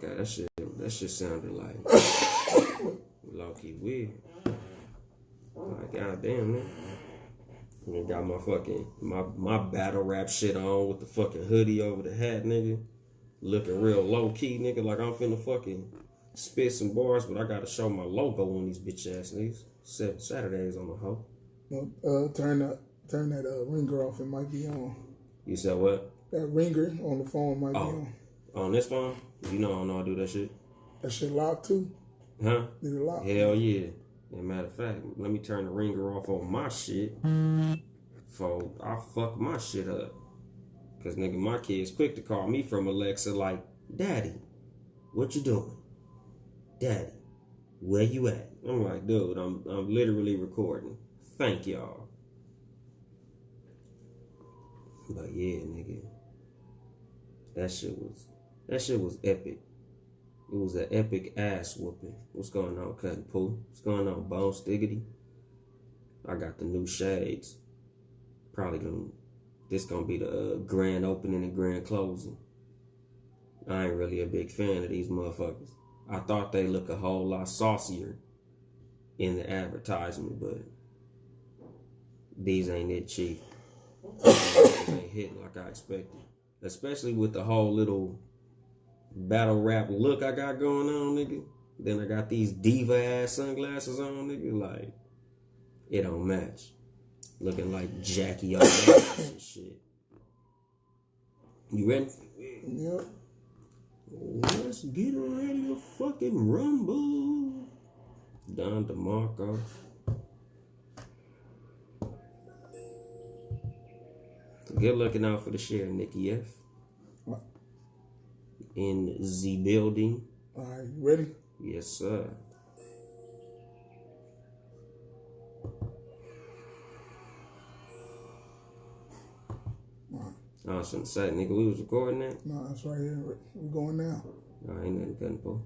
God, that shit sounded like low-key weird. Like, goddamn, man. And got my fucking, my battle rap shit on with the fucking hoodie over the hat, nigga. Looking real low-key, nigga, like I'm finna fucking spit some bars, but I gotta show my logo on these bitch-ass niggas. Saturdays on the hoe. Turn that ringer off. It might be on. You said what? That ringer on the phone might be on. On this phone? You know I don't know how to do that shit. That shit locked too? Huh? Is it locked? Hell yeah. As a matter of fact, let me turn the ringer off on my shit before I fuck my shit up. Cause nigga, my kids quick to call me from Alexa like, Daddy, what you doing? Daddy, where you at? I'm like, dude, I'm literally recording. Thank y'all. But yeah, nigga, that shit was epic. It was an epic ass whooping. What's going on, Cutting Pooh? What's going on, Bone Stiggity? I got the new shades. This gonna be the grand opening and grand closing. I ain't really a big fan of these motherfuckers. I thought they look a whole lot saucier in the advertisement, but these ain't it, chief. These ain't hitting like I expected. Especially with the whole little battle rap look I got going on, nigga. Then I got these diva ass sunglasses on, nigga. Like, it don't match. Looking like Jackie O and shit. You ready? Yep. Let's get ready to fucking rumble. Don DeMarco. Good looking out for the share, Nikki F. What? In the building. All right, you ready? Yes, sir. I was gonna say, nigga, we was recording that? No, that's right here. We're going now. No, ain't nothing cutting for.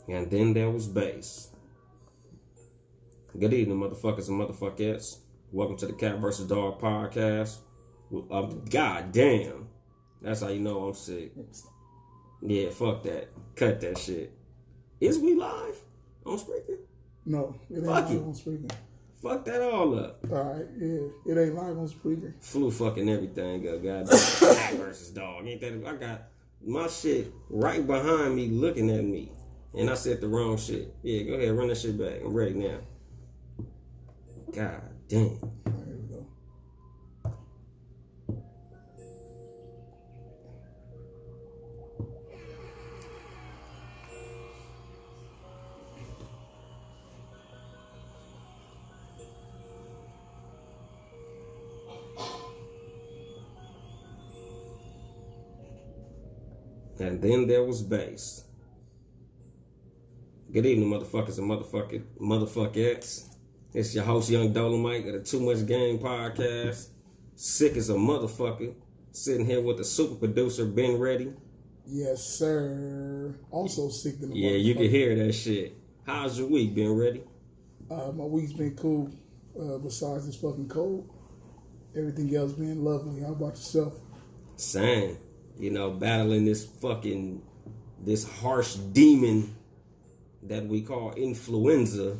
And then there was bass. Good evening, motherfuckers and motherfuckettes. Welcome to the Cat vs. Dog podcast. God damn. That's how you know I'm sick. Yeah, fuck that. Cut that shit. Is we live on Spreaker? No, it ain't Fuck live it. on Spreaker. Fuck that all up. All right, yeah, it ain't live on Spreaker. Flew fucking everything up, goddamn. Cat versus dog. Ain't that? I got my shit right behind me looking at me. And I said the wrong shit. Yeah, go ahead, run that shit back. I'm ready now. God damn. There we go. And then there was bass. Good evening, motherfuckers and motherfuckettes. It's your host, Yung Dolemite of the Too Much Game podcast. Sick as a motherfucker. Sitting here with the super producer, Ben Ready. Yes, sir. Also sick than the Yeah, you can hear that shit. How's your week, Ben Ready? My week's been cool. Besides this fucking cold, everything else been lovely. How about yourself? Same. You know, battling this harsh demon that we call influenza.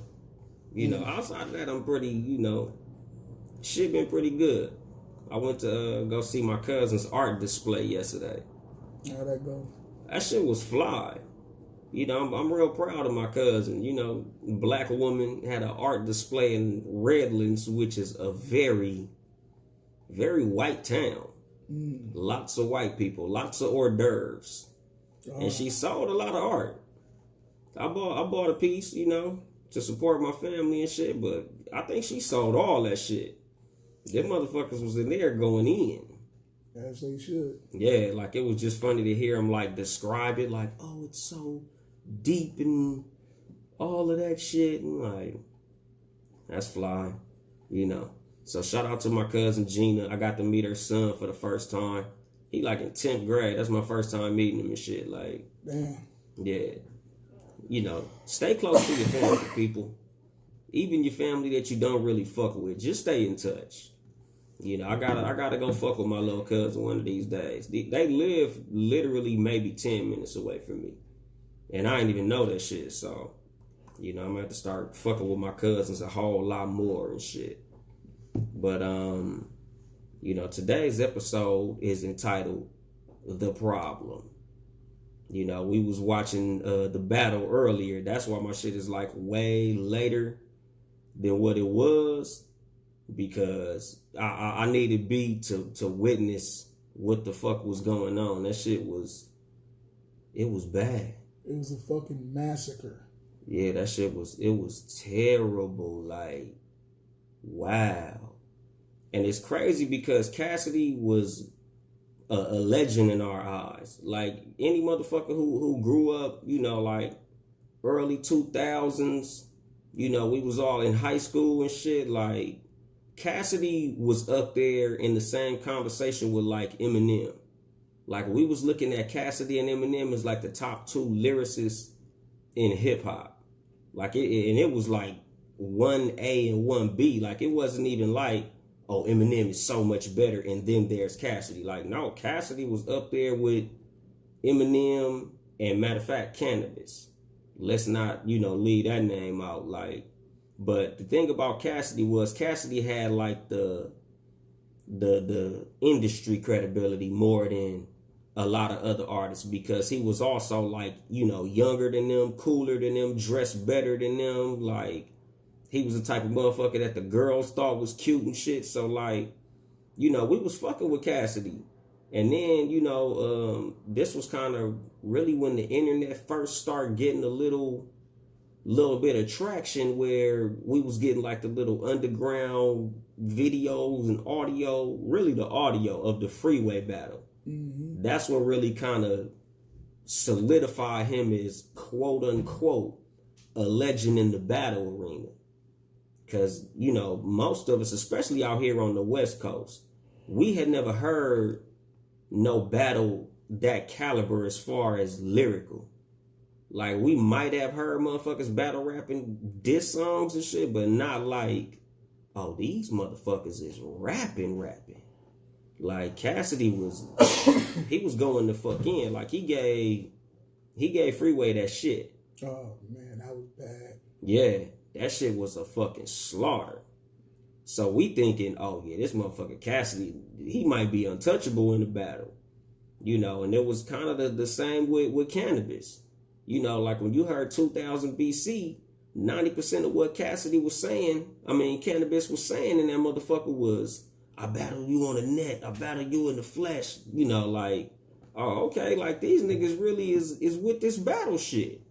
You know, outside of that, I'm pretty, shit been pretty good. I went to go see my cousin's art display yesterday. How'd that go? That shit was fly. You know, I'm real proud of my cousin. You know, black woman had an art display in Redlands, which is a very, very white town. Lots of white people, lots of hors d'oeuvres. And she sold a lot of art. I bought a piece, to support my family and shit, but I think she sold all that shit. Them motherfuckers was in there going in. As they should. Yeah, like it was just funny to hear them like describe it like, oh, it's so deep and all of that shit. And like, that's fly, So shout out to my cousin Gina. I got to meet her son for the first time. He like in 10th grade. That's my first time meeting him and shit. Like, Damn. Yeah. You know, stay close to your family, people. Even your family that you don't really fuck with, just stay in touch. You know, I gotta go fuck with my little cousin one of these days. They live literally maybe 10 minutes away from me. And I didn't even know that shit. So, you know, I'm gonna have to start fucking with my cousins a whole lot more and shit. But you know, today's episode is entitled The Problem. You know, we was watching the battle earlier. That's why my shit is like way later than what it was, because I needed B to witness what the fuck was going on. That shit was, it was bad. It was a fucking massacre. Yeah, that shit was, it was terrible. Like, wow. And it's crazy because Cassidy was a legend in our eyes. Like, any motherfucker who grew up, you know, like early 2000s, you know, we was all in high school and shit. Like, Cassidy was up there in the same conversation with like Eminem. Like, we was looking at Cassidy and Eminem as like the top two lyricists in hip hop. Like, it was like 1A and 1B. Like, it wasn't even like, oh, Eminem is so much better, and then there's Cassidy. Like, no, Cassidy was up there with Eminem, and matter of fact, Cannabis. Let's not, you know, leave that name out. Like, but the thing about Cassidy was Cassidy had like the industry credibility more than a lot of other artists, because he was also like, you know, younger than them, cooler than them, dressed better than them. Like, he was the type of motherfucker that the girls thought was cute and shit. So, like, you know, we was fucking with Cassidy. And then, you know, this was kind of really when the internet first started getting a little bit of traction, where we was getting like the little underground videos and audio, really the audio of the freeway battle. Mm-hmm. That's what really kind of solidified him as, quote unquote, a legend in the battle arena. Because, you know, most of us, especially out here on the West Coast, we had never heard no battle that caliber as far as lyrical. Like, we might have heard motherfuckers battle rapping diss songs and shit, but not like, oh, these motherfuckers is rapping. Like, Cassidy was, he was going the fuck in. Like, he gave Freeway that shit. Oh, man, that was bad. Yeah. That shit was a fucking slaughter. So we thinking, oh yeah, this motherfucker Cassidy, he might be untouchable in the battle. You know, and it was kind of the same with Cannabis. You know, like when you heard 2000 BC, 90% of what Cassidy was saying, Cannabis was saying in that motherfucker was, I battle you on the net, I battle you in the flesh. You know, like, oh, okay, like these niggas really is with this battle shit.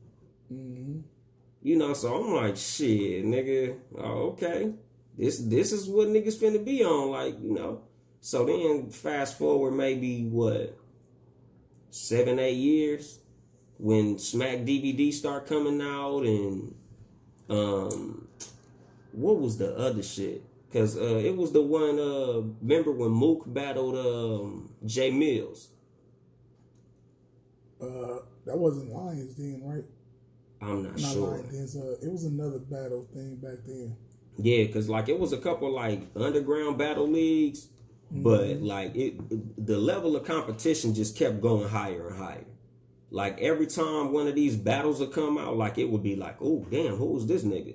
Mm-hmm. You know, so I'm like, shit, nigga, oh, okay. This is what niggas finna be on, like, you know. So then fast forward maybe, 7-8 years, when Smack DVD start coming out, and what was the other shit? Because it was the one, remember when Mook battled Jay Mills? That wasn't Lions then, right? I'm not sure. It was another battle thing back then. Yeah, because like it was a couple like underground battle leagues, but like the level of competition just kept going higher and higher. Like every time one of these battles would come out, like it would be like, oh damn, who was this nigga?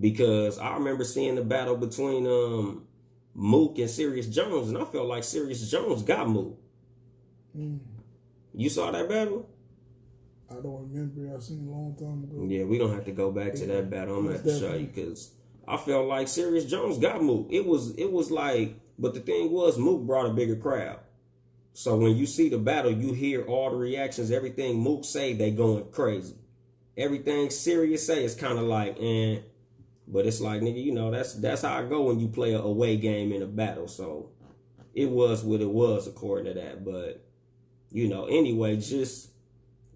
Because I remember seeing the battle between Mook and Serious Jones, and I felt like Serious Jones got Mook. You saw that battle? I don't remember. I seen it a long time ago. Yeah, we don't have to go back to that battle. I'm gonna have to show you, because I felt like Serious Jones got Mook. It was like, but the thing was, Mook brought a bigger crowd. So when you see the battle, you hear all the reactions. Everything Mook say, they going crazy. Everything Serious say is kind of like, eh. But it's like, nigga, you know, that's how I go when you play a away game in a battle. So it was what it was according to that. But, you know, anyway, just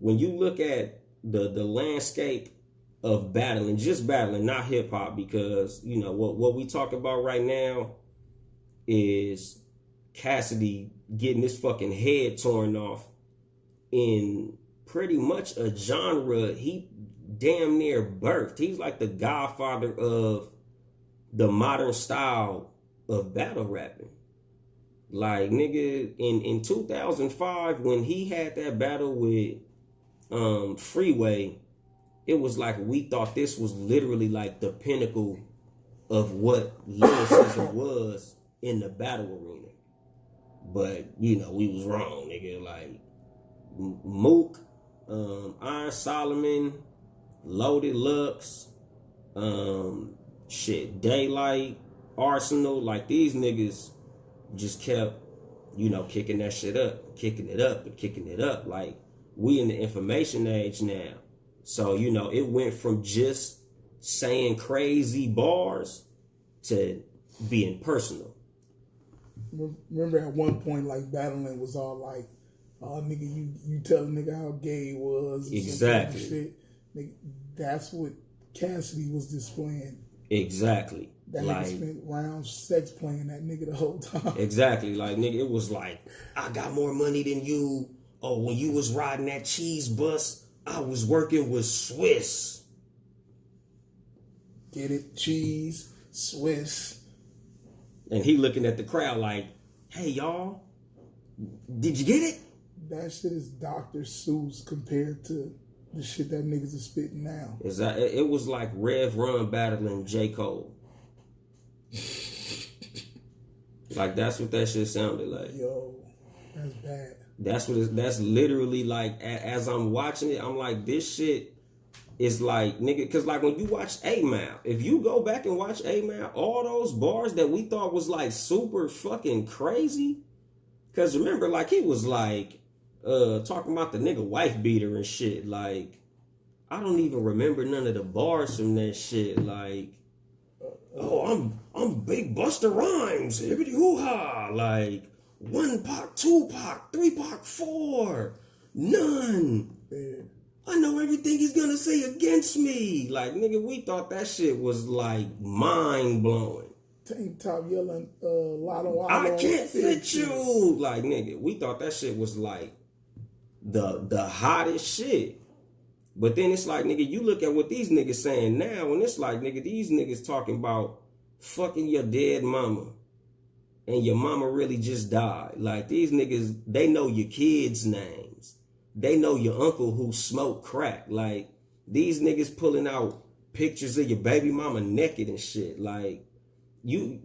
when you look at the landscape of battling, just battling, not hip hop, because, you know, what we talk about right now, is Cassidy getting his fucking head torn off in pretty much a genre he damn near birthed. He's like the godfather of the modern style of battle rapping. Like, nigga, in 2005, when he had that battle with Freeway, it was like we thought this was literally like the pinnacle of what lyricism was in the battle arena. But, you know, we was wrong, nigga. Like, Mook, Iron Solomon, Loaded Lux, Daylight, Arsenal, like these niggas just kept, you know, kicking that shit up, kicking it up, and kicking it up. Like, we in the information age now. So, you know, it went from just saying crazy bars to being personal. Remember at one point, like, battling was all like, oh, nigga, you tell a nigga how gay he was. Exactly. Shit. Nigga, that's what Cassidy was displaying. Exactly. That like, nigga spent rounds sex playing that nigga the whole time. Exactly. Like, nigga, it was like, I got more money than you. Oh, when you was riding that cheese bus, I was working with Swiss. Get it? Cheese, Swiss. And he looking at the crowd like, hey, y'all, did you get it? That shit is Dr. Seuss compared to the shit that niggas are spitting now. It was like Rev Run battling J. Cole. Like, that's what that shit sounded like. Yo, that's bad. That's literally like, as I'm watching it, I'm like, this shit is like, nigga, because like when you watch 8 Mile, if you go back and watch 8 Mile, all those bars that we thought was like super fucking crazy, because remember, like, he was like talking about the nigga wife beater and shit. Like, I don't even remember none of the bars from that shit. Like, oh, I'm Big Busta Rhymes, hibbity hoo ha. Like, 1 Pac, 2 Pac, 3 Pac, 4, none. Yeah. I know everything he's gonna say against me. Like, nigga, we thought that shit was like mind blowing. Tank top yelling, Lotto, I can't fit you. Like, nigga, we thought that shit was like the hottest shit. But then it's like, nigga, you look at what these niggas saying now, and it's like, nigga, these niggas talking about fucking your dead mama. And your mama really just died. Like, these niggas, they know your kids' names. They know your uncle who smoked crack. Like, these niggas pulling out pictures of your baby mama naked and shit. Like, do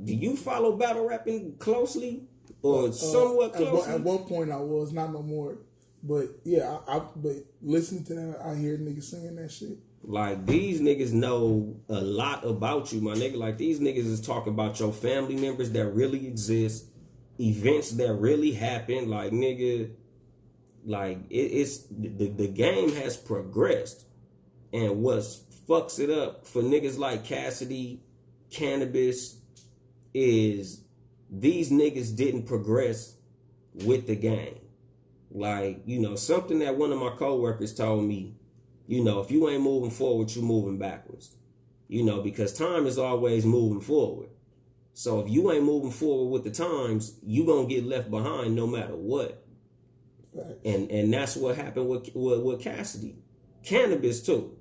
you follow battle rapping closely? Or somewhat closely? At one point I was, not no more. But yeah, but listening to that, I hear niggas saying that shit. Like, these niggas know a lot about you, my nigga. Like, these niggas is talking about your family members that really exist, events that really happen. Like, nigga, like, it's the game has progressed. And what fucks it up for niggas like Cassidy, Cannabis, is these niggas didn't progress with the game. Like, you know, something that one of my coworkers told me, you know, if you ain't moving forward, you're moving backwards. You know, because time is always moving forward. So if you ain't moving forward with the times, you gonna get left behind no matter what. Right. And that's what happened with Cassidy. Cannabis too.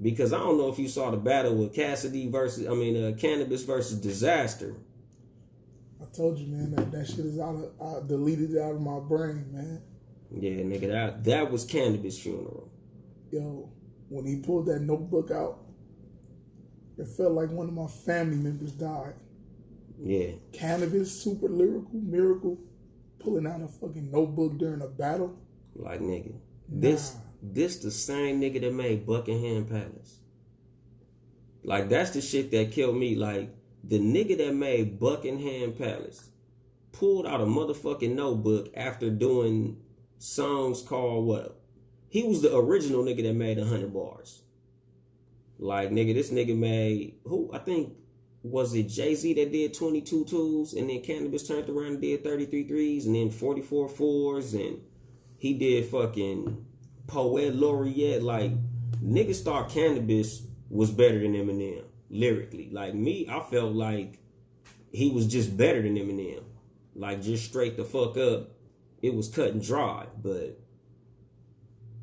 Because I don't know if you saw the battle with Cannabis versus Disaster. I told you, man, that shit is I deleted it out of my brain, man. Yeah, nigga, that was Cannabis' funeral. Yo, when he pulled that notebook out, it felt like one of my family members died. Yeah. Cannabis, super lyrical, miracle, pulling out a fucking notebook during a battle. Like, nigga, this the same nigga that made Buckingham Palace. Like, that's the shit that killed me. Like, the nigga that made Buckingham Palace pulled out a motherfucking notebook after doing songs called what? He was the original nigga that made 100 bars. Like, nigga, this nigga made, who, I think, was it Jay-Z that did 22 twos, and then Cannabis turned around and did 33 threes, and then 44 fours, and he did fucking Poet Laureate. Like, niggas thought Cannabis was better than Eminem, lyrically. Like, me, I felt like he was just better than Eminem. Like, just straight the fuck up. It was cut and dry, but,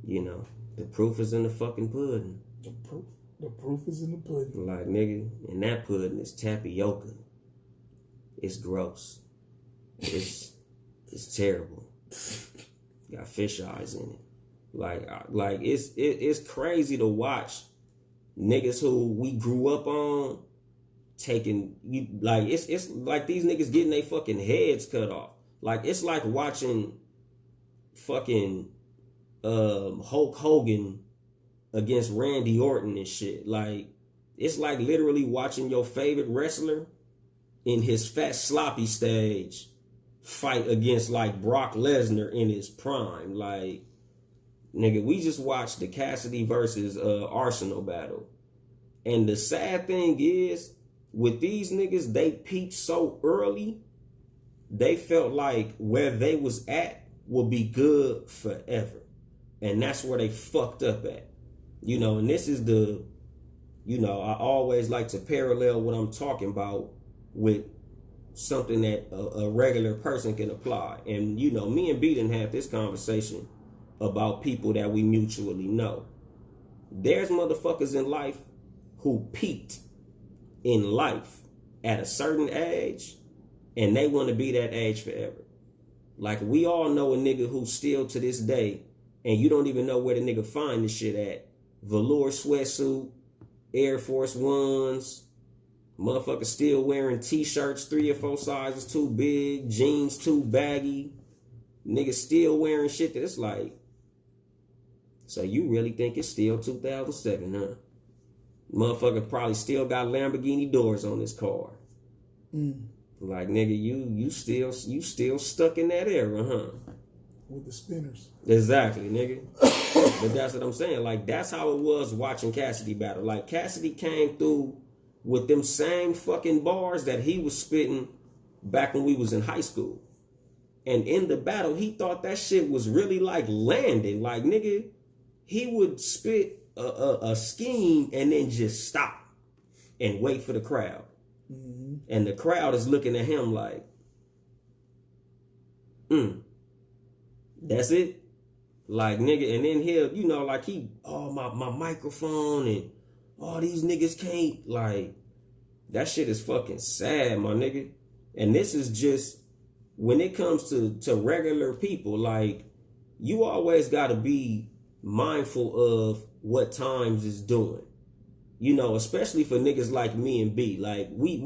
you know, the proof is in the fucking pudding. The proof is in the pudding. Like, nigga, and that pudding is tapioca. It's gross. It's terrible. Got fish eyes in it. Like it's crazy to watch niggas who we grew up on taking you, like it's like these niggas getting their fucking heads cut off. Like, it's like watching fucking Hulk Hogan against Randy Orton and shit. Like, it's like literally watching your favorite wrestler in his fat sloppy stage fight against like Brock Lesnar in his prime. Like, nigga, we just watched the Cassidy versus Arsonal battle. And the sad thing is, with these niggas, they peaked so early, they felt like where they was at will be good forever. And that's where they fucked up at. You know, and this is the, you know, I always like to parallel what I'm talking about with something that a regular person can apply. And, you know, me and B didn't have this conversation about people that we mutually know. There's motherfuckers in life who peaked in life at a certain age, and they want to be that age forever. Like, we all know a nigga who still to this day, and you don't even know where the nigga find this shit at, velour sweatsuit, Air Force Ones, motherfucker still wearing t-shirts 3 or 4 sizes too big, jeans too baggy, nigga still wearing shit that's like, so you really think it's still 2007, huh? Motherfucker probably still got Lamborghini doors on his car. Like, nigga, you still stuck in that era, huh? With the spinners. Exactly, nigga. But that's what I'm saying. Like, that's how it was watching Cassidy battle. Like, Cassidy came through with them same fucking bars that he was spitting back when we was in high school. And in the battle, he thought that shit was really like landing. Like, nigga, he would spit a scheme and then just stop and wait for the crowd. Mm-hmm. And the crowd is looking at him like, that's it? Like, nigga, and then he'll, you know, like my microphone and all these niggas can't, like, that shit is fucking sad, my nigga. And this is just, when it comes to regular people, like, you always gotta be mindful of what times is doing. You know, especially for niggas like me and B. Like, we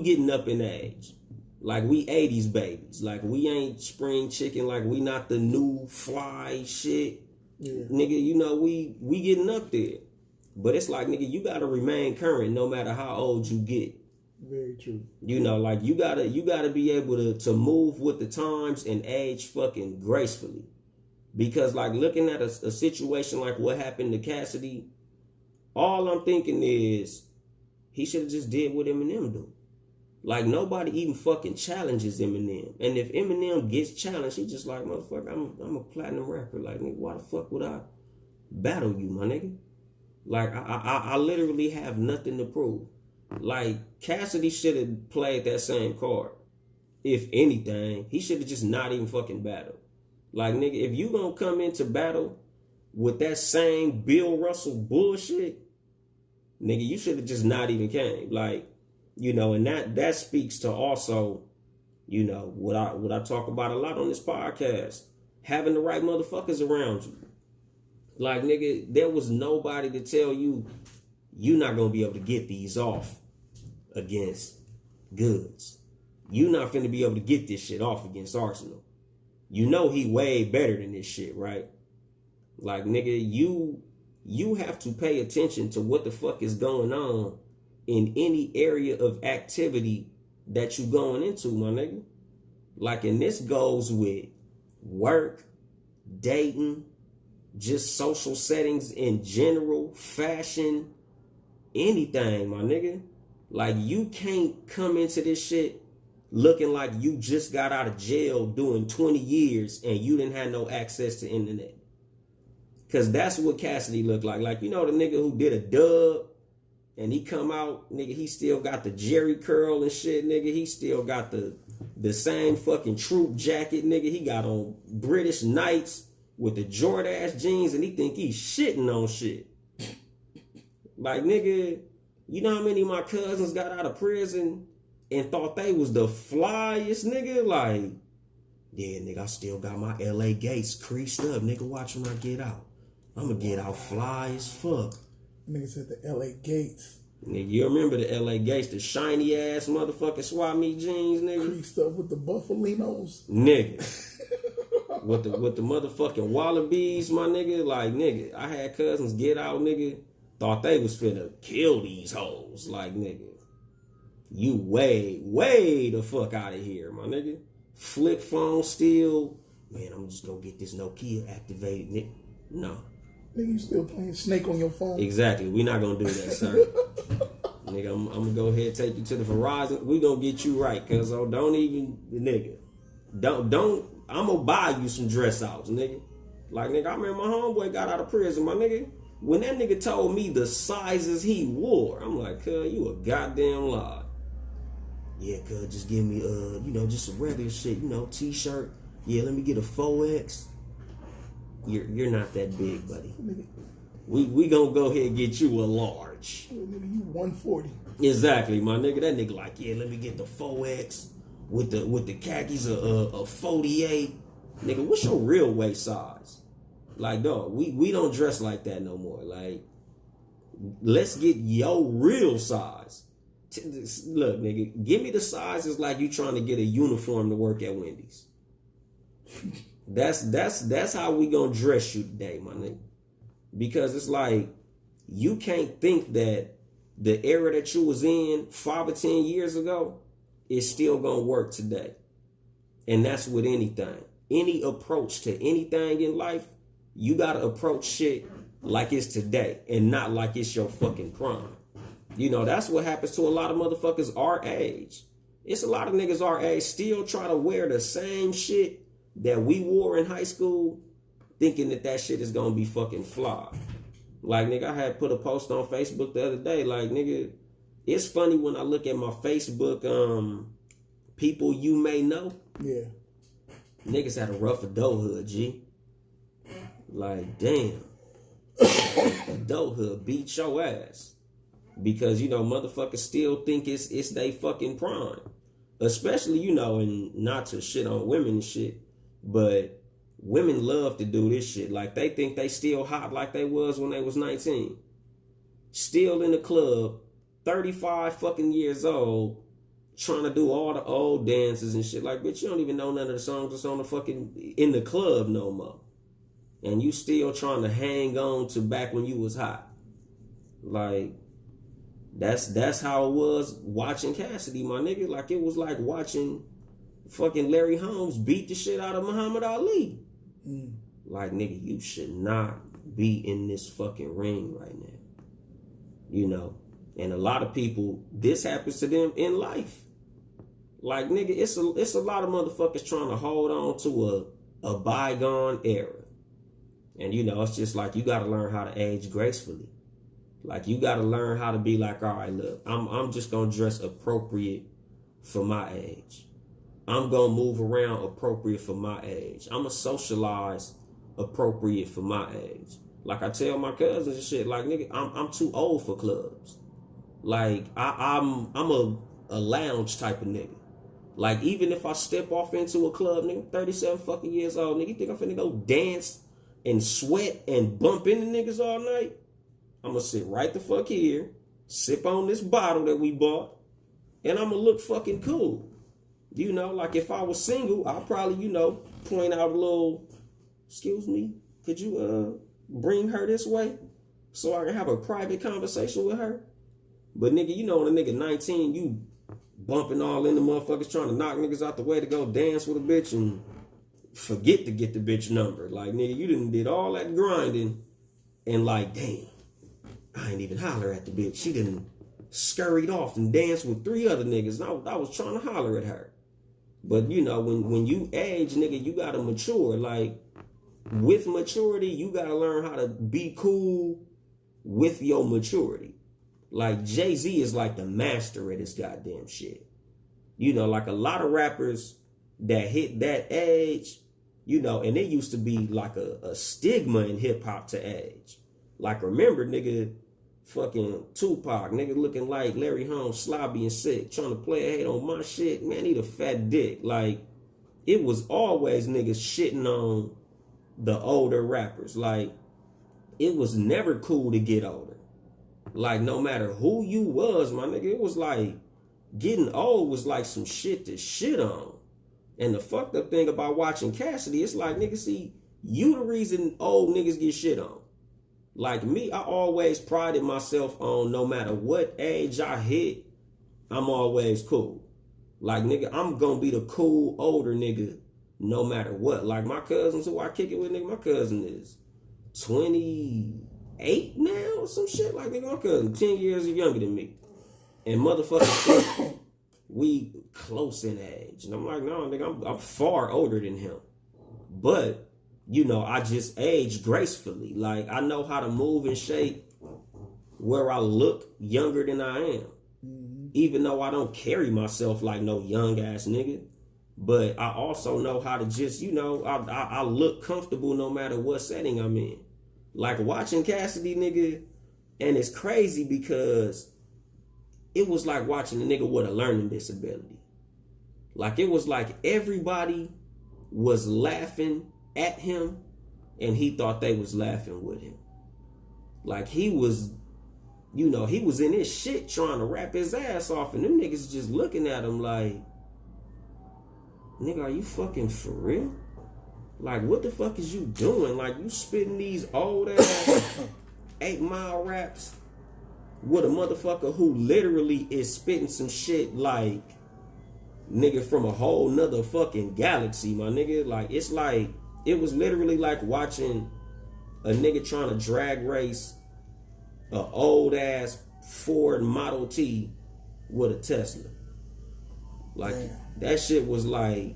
getting up in age. Like, we 80s babies. Like, we ain't spring chicken. Like, we not the new fly shit. Yeah. Nigga, you know, we getting up there. But it's like, nigga, you gotta remain current no matter how old you get. Very true. You know, like, you gotta be able to move with the times and age fucking gracefully. Because, like, looking at a situation like what happened to Cassidy, all I'm thinking is he should have just did what Eminem do. Like, nobody even fucking challenges Eminem. And if Eminem gets challenged, he just like, motherfucker, I'm a platinum rapper. Like, nigga, why the fuck would I battle you, my nigga? Like, I literally have nothing to prove. Like, Cassidy should have played that same card. If anything, he should have just not even fucking battled. Like, nigga, if you gonna come into battle with that same Bill Russell bullshit, nigga, you should have just not even came. Like, you know, and that speaks to also, you know, what I talk about a lot on this podcast, having the right motherfuckers around you. Like, nigga, there was nobody to tell you you're not gonna be able to get these off against Goods. You're not finna be able to get this shit off against Arsonal. You know he way better than this shit, right? Like, nigga, you have to pay attention to what the fuck is going on in any area of activity that you going into, my nigga. Like, and this goes with work, dating, just social settings in general, fashion, anything, my nigga. Like, you can't come into this shit looking like you just got out of jail doing 20 years and you didn't have no access to internet. Because that's what Cassidy looked like. Like, you know, the nigga who did a dub and he come out, nigga, he still got the Jerry curl and shit, nigga. He still got the same fucking troop jacket, nigga. He got on British Knights with the Jordache jeans, and he think he's shitting on shit. Like, nigga, you know how many of my cousins got out of prison and thought they was the flyest, nigga? Like, yeah, nigga, I still got my LA gates creased up. Nigga, watch when I get out. I'm gonna get out fly as fuck. Nigga said the LA gates. Nigga, you remember the LA gates, the shiny ass motherfucking swap meet jeans, nigga? Creased up with the buffalinos. Nigga. with the motherfucking wallabies, my nigga. Like, nigga, I had cousins get out, nigga. Thought they was finna kill these hoes. Like, nigga, you way the fuck out of here, my nigga. Flip phone still. Man, I'm just gonna get this Nokia activated, nigga. No. Nigga, you still playing Snake on your phone? Exactly. We not gonna do that, sir. Nigga, I'm gonna go ahead and take you to the Verizon. We gonna get you right, cuz don't even, nigga. Don't, I'm gonna buy you some dress outs, nigga. Like, nigga, I remember my homeboy got out of prison, my nigga. When that nigga told me the sizes he wore, I'm like, cuz, you a goddamn lie. Yeah, cuz, just give me, just some regular shit, t-shirt. Yeah, let me get a 4X. You're not that big, buddy. We gonna go ahead and get you a large. Nigga, you 140. Exactly, my nigga. That nigga like, yeah, let me get the 4X with the khakis, a 48. Nigga, what's your real waist size? Like, dog, we don't dress like that no more. Like, let's get your real size. Look, nigga, give me the sizes like you trying to get a uniform to work at Wendy's. That's how we gonna dress you today, my nigga. Because it's like, you can't think that the era that you was in 5 or 10 years ago is still gonna work today. And that's with anything. Any approach to anything in life, you gotta approach shit like it's today and not like it's your fucking prime. That's what happens to a lot of motherfuckers our age. It's a lot of niggas our age still try to wear the same shit that we wore in high school, thinking that shit is gonna be fucking fly. Like, nigga, I had put a post on Facebook the other day. Like, nigga, it's funny when I look at my Facebook, people you may know. Yeah. Niggas had a rough adulthood, G. Like, damn. Adulthood beat your ass. Because, motherfuckers still think it's they fucking prime. Especially, and not to shit on women and shit, but women love to do this shit. Like, they think they still hot like they was when they was 19. Still in the club, 35 fucking years old, trying to do all the old dances and shit. Like, bitch, you don't even know none of the songs that's on the fucking, in the club no more. And you still trying to hang on to back when you was hot. Like, that's how it was watching Cassidy, my nigga. Like, it was like watching fucking Larry Holmes beat the shit out of Muhammad Ali. Like, nigga, you should not be in this fucking ring right now. And a lot of people, this happens to them in life. Like, nigga, it's a lot of motherfuckers trying to hold on to a bygone era. And, it's just like, you got to learn how to age gracefully. Like, you got to learn how to be like, all right, look, I'm just going to dress appropriate for my age. I'm going to move around appropriate for my age. I'm going to socialize appropriate for my age. Like, I tell my cousins and shit, like, nigga, I'm too old for clubs. Like, I'm a lounge type of nigga. Like, even if I step off into a club, nigga, 37 fucking years old, nigga, you think I'm finna go dance and sweat and bump into niggas all night? I'm gonna sit right the fuck here, sip on this bottle that we bought, and I'm gonna look fucking cool. Like, if I was single, I'd probably, point out a little, excuse me, could you bring her this way so I can have a private conversation with her? But nigga, when a nigga 19, you bumping all in the motherfuckers trying to knock niggas out the way to go dance with a bitch and forget to get the bitch number. Like, nigga, you did all that grinding and like, damn, I ain't even holler at the bitch. She done scurried off and danced with 3 other niggas. And I was trying to holler at her. But, when you age, nigga, you got to mature. Like, with maturity, you got to learn how to be cool with your maturity. Like, Jay-Z is like the master of this goddamn shit. You know, like a lot of rappers that hit that age, you know, and it used to be like a stigma in hip-hop to age. Like, remember, nigga, fucking Tupac, nigga looking like Larry Holmes, slobby and sick, trying to play a hate on my shit. Man, he a fat dick. Like, it was always niggas shitting on the older rappers. Like, it was never cool to get older. Like, no matter who you was, my nigga, it was like, getting old was like some shit to shit on. And the fucked up thing about watching Cassidy, it's like, nigga, see, you the reason old niggas get shit on. Like me, I always prided myself on no matter what age I hit, I'm always cool. Like, nigga, I'm gonna be the cool older nigga no matter what. Like, my cousins who I kick it with, nigga, my cousin is 28 now or some shit. Like, nigga, my cousin 10 years younger than me. And motherfuckers, we close in age. And I'm like, no, nigga, I'm far older than him. But, you know, I just age gracefully. Like, I know how to move and shape where I look younger than I am. Mm-hmm. Even though I don't carry myself like no young ass nigga. But I also know how to just, you know, I look comfortable no matter what setting I'm in. Like, watching Cassidy, nigga, and it's crazy because it was like watching a nigga with a learning disability. Like, it was like everybody was laughing at him and he thought they was laughing with him. Like, he was, you know, he was in his shit trying to rap his ass off, and them niggas just looking at him like, nigga, are you fucking for real? Like, what the fuck is you doing? Like, you spitting these old ass 8 Mile raps with a motherfucker who literally is spitting some shit like, nigga, from a whole nother fucking galaxy, my nigga. Like, it's like, it was literally like watching a nigga trying to drag race a old ass Ford Model T with a Tesla. Like, that shit was like,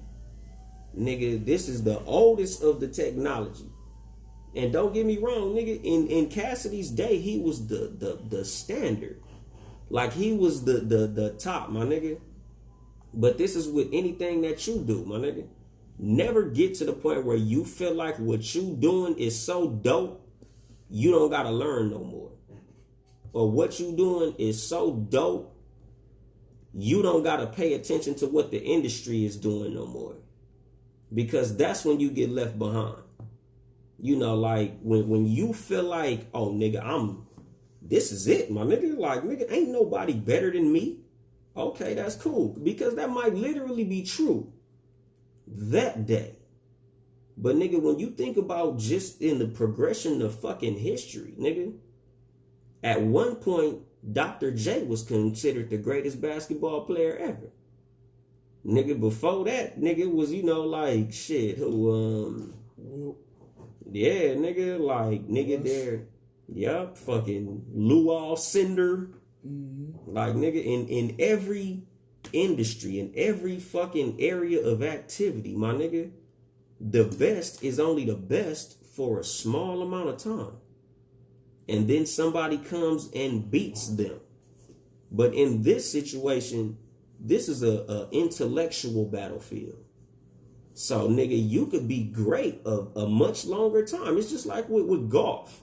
nigga, this is the oldest of the technology. And don't get me wrong, nigga, in Cassidy's day, he was the standard. Like, he was the top, my nigga. But this is with anything that you do, my nigga. Never get to the point where you feel like what you doing is so dope, you don't gotta learn no more. Or what you doing is so dope, you don't gotta pay attention to what the industry is doing no more. Because that's when you get left behind. You know, like, when you feel like, oh, nigga, this is it, my nigga. Like, nigga, ain't nobody better than me. Okay, that's cool. Because that might literally be true that day. But, nigga, when you think about just in the progression of fucking history, nigga, at one point, Dr. J was considered the greatest basketball player ever. Nigga, before that, nigga was, you know, like, shit, who, yeah, nigga, like, nigga there, yup, fucking Luol Cinder. Mm-hmm. Like, nigga, in every industry, in every fucking area of activity, my nigga, the best is only the best for a small amount of time. And then somebody comes and beats them. But in this situation, this is a intellectual battlefield. So, nigga, you could be great a much longer time. It's just like with golf.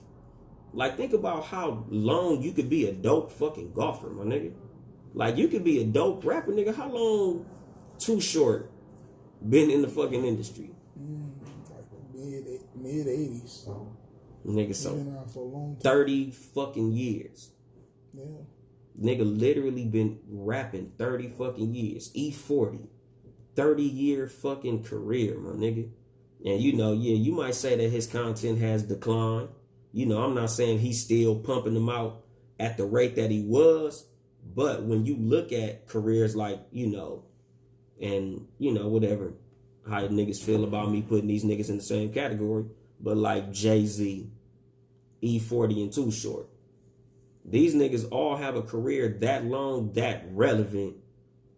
Like, think about how long you could be a dope fucking golfer, my nigga. Like, you could be a dope rapper, nigga. How long Too Short been in the fucking industry? Like mid 80s. Nigga, so 30 fucking years. Yeah. Nigga literally been rapping 30 fucking years. E40. 30-year fucking career, my nigga. And, you know, yeah, you might say that his content has declined. You know, I'm not saying he's still pumping them out at the rate that he was. But when you look at careers like, you know, and, you know, whatever, how niggas feel about me putting these niggas in the same category, but like Jay-Z, E40, and Too Short. These niggas all have a career that long, that relevant,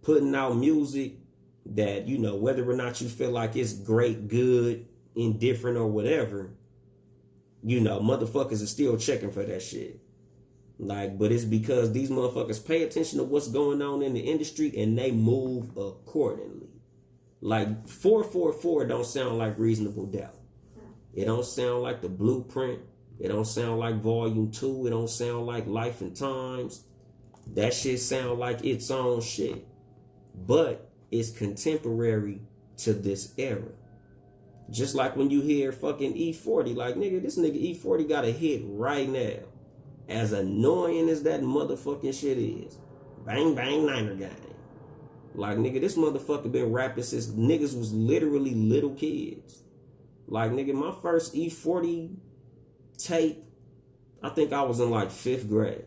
putting out music that, you know, whether or not you feel like it's great, good, indifferent, or whatever, you know, motherfuckers are still checking for that shit. Like, but it's because these motherfuckers pay attention to what's going on in the industry and they move accordingly. Like 444 don't sound like Reasonable Doubt. It don't sound like The Blueprint. It don't sound like Volume 2. It don't sound like Life and Times. That shit sound like its own shit. But it's contemporary to this era. Just like when you hear fucking E40, like, nigga, this nigga E40 got a hit right now. As annoying as that motherfucking shit is. Bang, bang, Niner Gang. Like, nigga, this motherfucker been rapping since niggas was literally little kids. Like, nigga, my first E40 tape, I think I was in like 5th grade.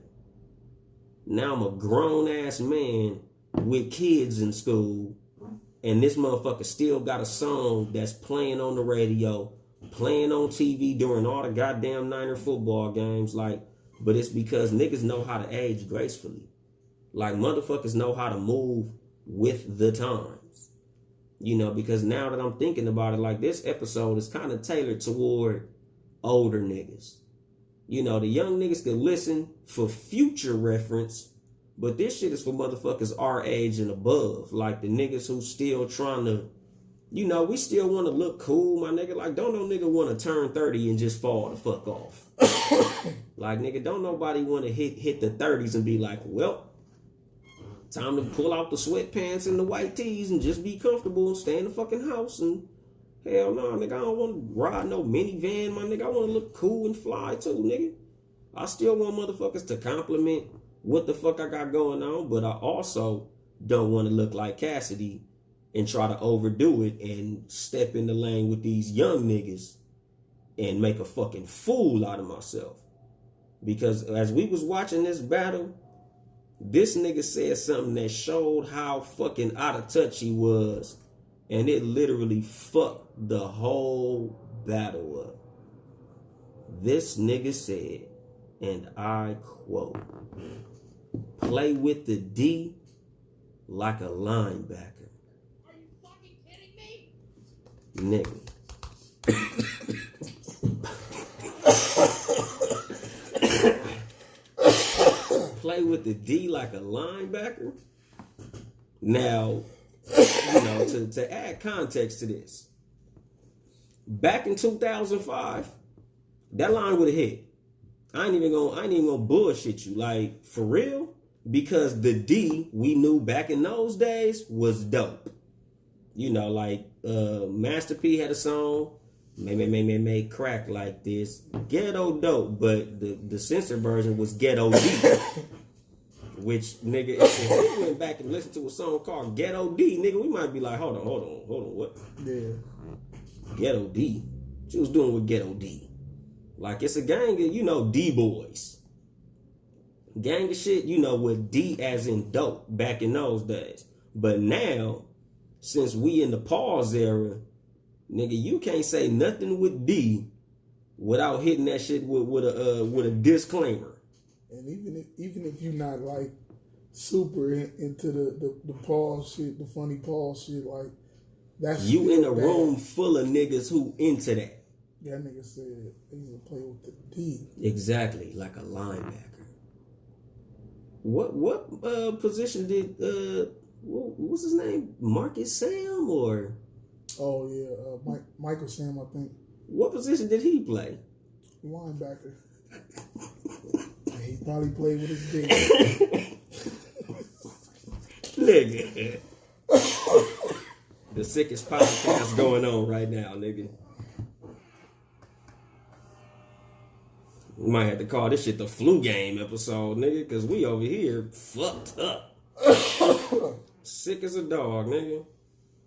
Now I'm a grown-ass man with kids in school, and this motherfucker still got a song that's playing on the radio, playing on TV during all the goddamn Niner football games. Like, but it's because niggas know how to age gracefully. Like, motherfuckers know how to move with the times. You know, because now that I'm thinking about it, like, this episode is kind of tailored toward older niggas. You know, the young niggas could listen for future reference, but this shit is for motherfuckers our age and above. Like, the niggas who still trying to, you know, we still want to look cool, my nigga. Like, don't no nigga want to turn 30 and just fall the fuck off. Like, nigga, don't nobody want to hit the 30s and be like, well, time to pull out the sweatpants and the white tees and just be comfortable and stay in the fucking house. And hell no, nigga, I don't want to ride no minivan, my nigga. I want to look cool and fly too, nigga. I still want motherfuckers to compliment what the fuck I got going on, but I also don't want to look like Cassidy and try to overdo it and step in the lane with these young niggas and make a fucking fool out of myself. Because as we was watching this battle, this nigga said something that showed how fucking out of touch he was, and it literally fucked the whole battle up. This nigga said, and I quote, "Play with the D like a linebacker." Are you fucking kidding me? Nigga. Play with the D like a linebacker? Now, you know, to add context to this, back in 2005, that line would have hit. I ain't even gonna bullshit you, like, for real, because the D we knew back in those days was dope. You know, like Master P had a song, may crack like this, ghetto dope, but the censored version was ghetto D. Which, nigga, if we went back and listened to a song called Ghetto D, nigga, we might be like, hold on, what? Yeah. Ghetto D? What you was doing with Ghetto D? Like, it's a gang of, you know, D-boys. Gang of shit, you know, with D as in dope back in those days. But now, since we in the pause era, nigga, you can't say nothing with D without hitting that shit with a disclaimer. And even if you're not like super into the pause shit, the funny pause shit, like that's you in a room full of niggas who into that. That nigga said he used to play with the D. Exactly, like a linebacker. What position did what's his name? Marcus Sam or? Oh yeah, Michael Sam, I think. What position did he play? Linebacker. He probably played with his dick. Nigga. The sickest podcast going on right now, nigga. We might have to call this shit the flu game episode, nigga, because we over here fucked up. Sick as a dog, nigga.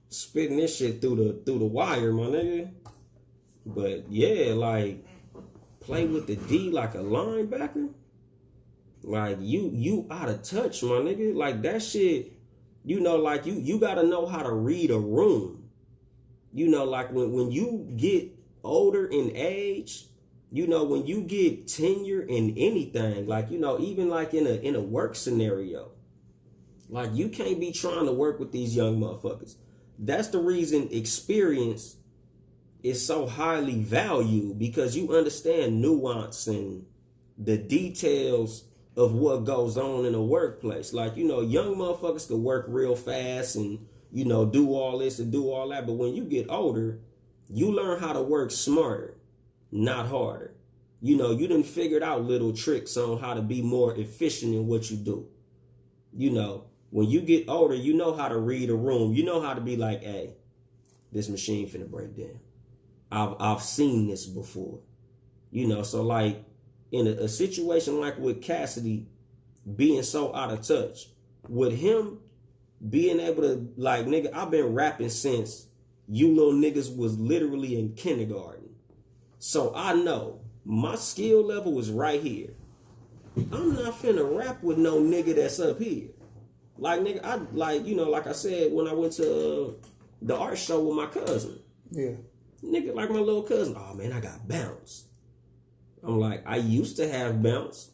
Spitting this shit through the wire, my nigga. But yeah, like, play with the D like a linebacker. Like, you out of touch, my nigga. Like, that shit, you know, like, you gotta know how to read a room. You know, like, when you get older in age, you know, when you get tenure in anything, like, you know, even like in a work scenario, like, you can't be trying to work with these young motherfuckers. That's the reason experience is so highly valued, because you understand nuance and the details of what goes on in a workplace. Like, you know, young motherfuckers could work real fast and, you know, do all this and do all that. But when you get older, you learn how to work smarter, not harder. You know, you done figured out little tricks on how to be more efficient in what you do. You know, when you get older, you know how to read a room. You know how to be like, hey, this machine finna break down. I've seen this before. You know, so like in a situation like with Cassidy being so out of touch, with him being able to, like, nigga, I've been rapping since you little niggas was literally in kindergarten. So I know my skill level is right here. I'm not finna rap with no nigga that's up here. Like, nigga, I, like, you know, like I said, when I went to the art show with my cousin. Yeah. Nigga, like my little cousin, oh, man, I got bounce. I'm like, I used to have bounce.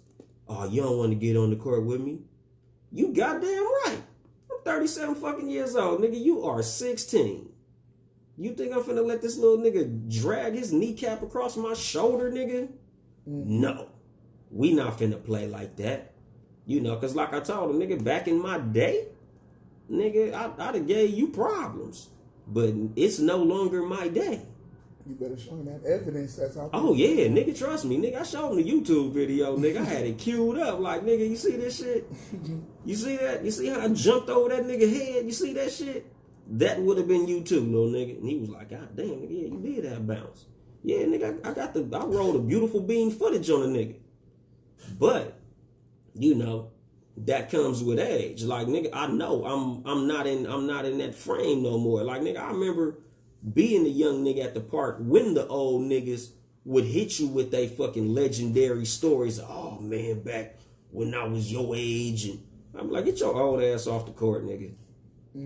Oh, you don't want to get on the court with me? You goddamn right. I'm 37 fucking years old, nigga. You are 16. You think I'm finna let this little nigga drag his kneecap across my shoulder, nigga? No. We not finna play like that. You know, because like I told him, nigga, back in my day, nigga, I'd have gave you problems. But it's no longer my day. You better show him that evidence that's out there. Oh, yeah, nigga, trust me. Nigga, I showed him the YouTube video, nigga. I had it queued up. Like, nigga, you see this shit? You see that? You see how I jumped over that nigga head? You see that shit? That would have been you too, little nigga. And he was like, God damn, nigga, yeah, you did have bounce. Yeah, nigga, I rolled a beautiful bean footage on a nigga. But, you know, that comes with age. Like, nigga, I know I'm not in that frame no more. Like, nigga, I remember being a young nigga at the park when the old niggas would hit you with they fucking legendary stories. Oh man, back when I was your age, and I'm like, get your old ass off the court, nigga.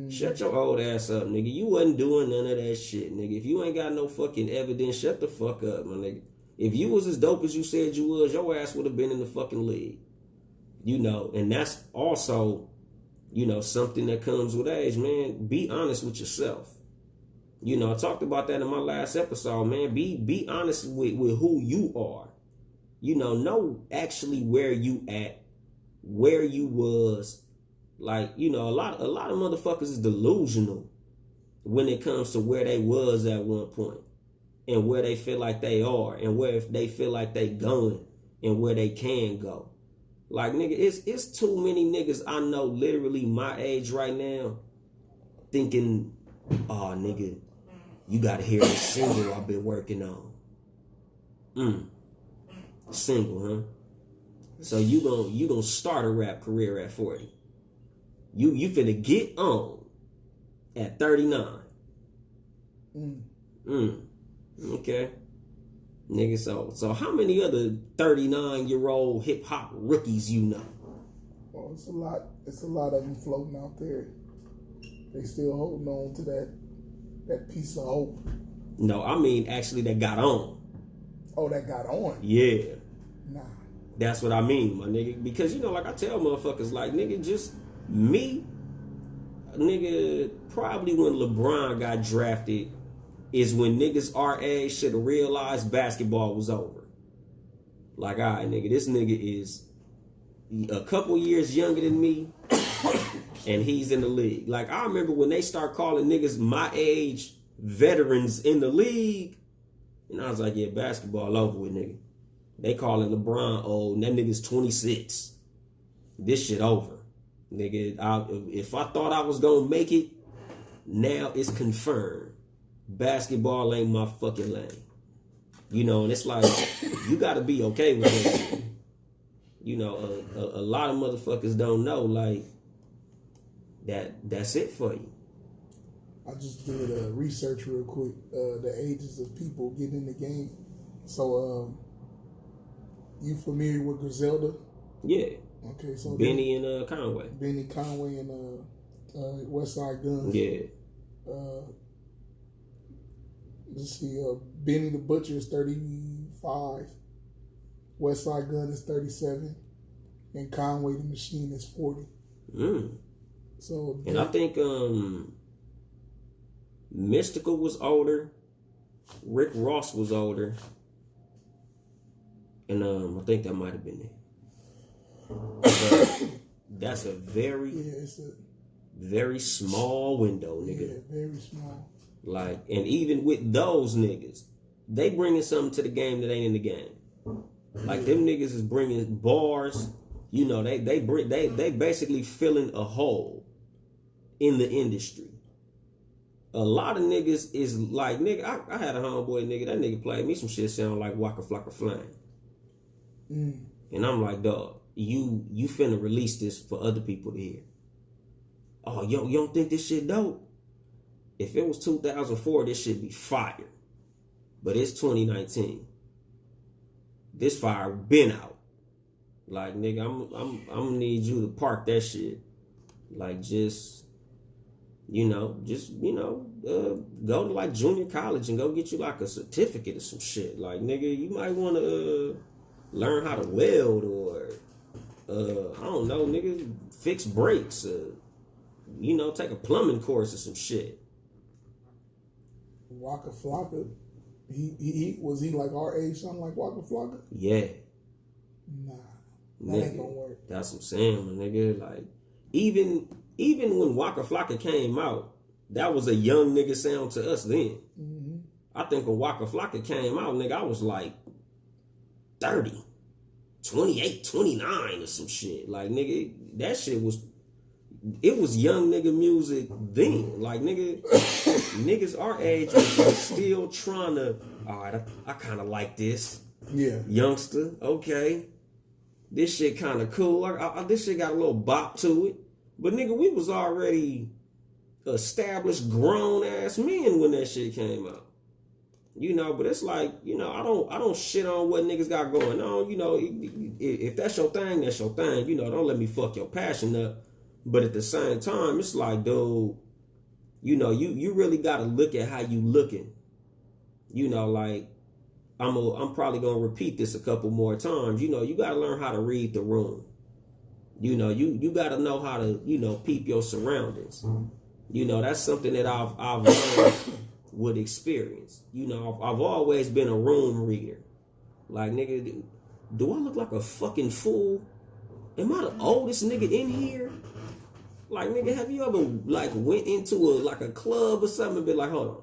Shut your old ass up, nigga. You wasn't doing none of that shit, nigga. If you ain't got no fucking evidence, shut the fuck up, my nigga. If you was as dope as you said you was, your ass would have been in the fucking league. You know, and that's also, you know, something that comes with age, man. Be honest with yourself. You know, I talked about that in my last episode, man. Be honest with who you are. You know actually where you at, where you was. Like, you know, a lot of motherfuckers is delusional when it comes to where they was at one point and where they feel like they are and where they feel like they going and where they can go. Like, nigga, it's too many niggas I know literally my age right now thinking, oh, nigga, you gotta hear this single I've been working on. Single, huh? So you gonna start a rap career at 40. You finna get on at 39. Okay. Nigga, so how many other 39-year-old hip-hop rookies you know? Well, it's a lot of them floating out there. They still holding on to that piece of hope. No, I mean actually that got on. Oh, that got on? Yeah. Nah. That's what I mean, my nigga. Because, you know, like I tell motherfuckers, like, nigga, just me, nigga, probably when LeBron got drafted is when niggas our age should have realized basketball was over. Like, all right, nigga, this nigga is a couple years younger than me, and he's in the league. Like, I remember when they start calling niggas my age veterans in the league, and I was like, yeah, basketball over with, nigga. They calling LeBron old, and that nigga's 26. This shit over. Nigga, if I thought I was gonna make it, now it's confirmed. Basketball ain't my fucking lane. You know, and it's like, you gotta be okay with that shit. You know, a lot of motherfuckers don't know, like, that's it for you. I just did a research real quick, the ages of people getting in the game. So, you familiar with Griselda? Yeah. Okay, so Benny and Conway. Benny Conway and Westside Gun. Yeah. Let's see, Benny the Butcher is 35, Westside Gun is 37, and Conway the Machine is 40. So, and I think Mystical was older, Rick Ross was older, and I think that might have been it. But that's a very, it's a very small window, nigga. Yeah, very small. Like, and even with those niggas, they bringing something to the game that ain't in the game. Like, them niggas is bringing bars. You know, they basically filling a hole in the industry. A lot of niggas is like, nigga, I had a homeboy nigga, that nigga played me some shit sound like Waka Flocka Flame. And I'm like, dog, you finna release this for other people to hear. Oh, yo, you don't think this shit dope? If it was 2004, this shit be fire. But it's 2019. This fire been out. Like, nigga, I'm gonna need you to park that shit. Like, just go to like junior college and go get you like a certificate or some shit. Like, nigga, you might want to learn how to weld or I don't know, nigga, fix brakes. Take a plumbing course or some shit. Waka Flocka, he was he like our age, something like Waka Flocka? Yeah. Nah, that nigga, ain't gonna work. That's what I'm saying, my nigga. Like, even when Waka Flocka came out, that was a young nigga sound to us then. Mm-hmm. I think when Waka Flocka came out, nigga, I was like 30, 28, 29 or some shit. Like, nigga, that shit was, it was young nigga music then. Like, nigga, niggas our age was still trying to, all right, I kind of like this. Yeah. Youngster, okay. This shit kind of cool. This shit got a little bop to it. But, nigga, we was already established grown-ass men when that shit came out. But it's like, I don't shit on what niggas got going on. If that's your thing, that's your thing. Don't let me fuck your passion up. But at the same time, it's like, dude, you really got to look at how you looking. Like, I'm probably going to repeat this a couple more times. You got to learn how to read the room. You got to know how to, peep your surroundings. That's something that I've learned with experience. I've always been a room reader. Like, nigga, do I look like a fucking fool? Am I the oldest nigga in here? Like, nigga, have you ever, like, went into a club or something and been like, hold on.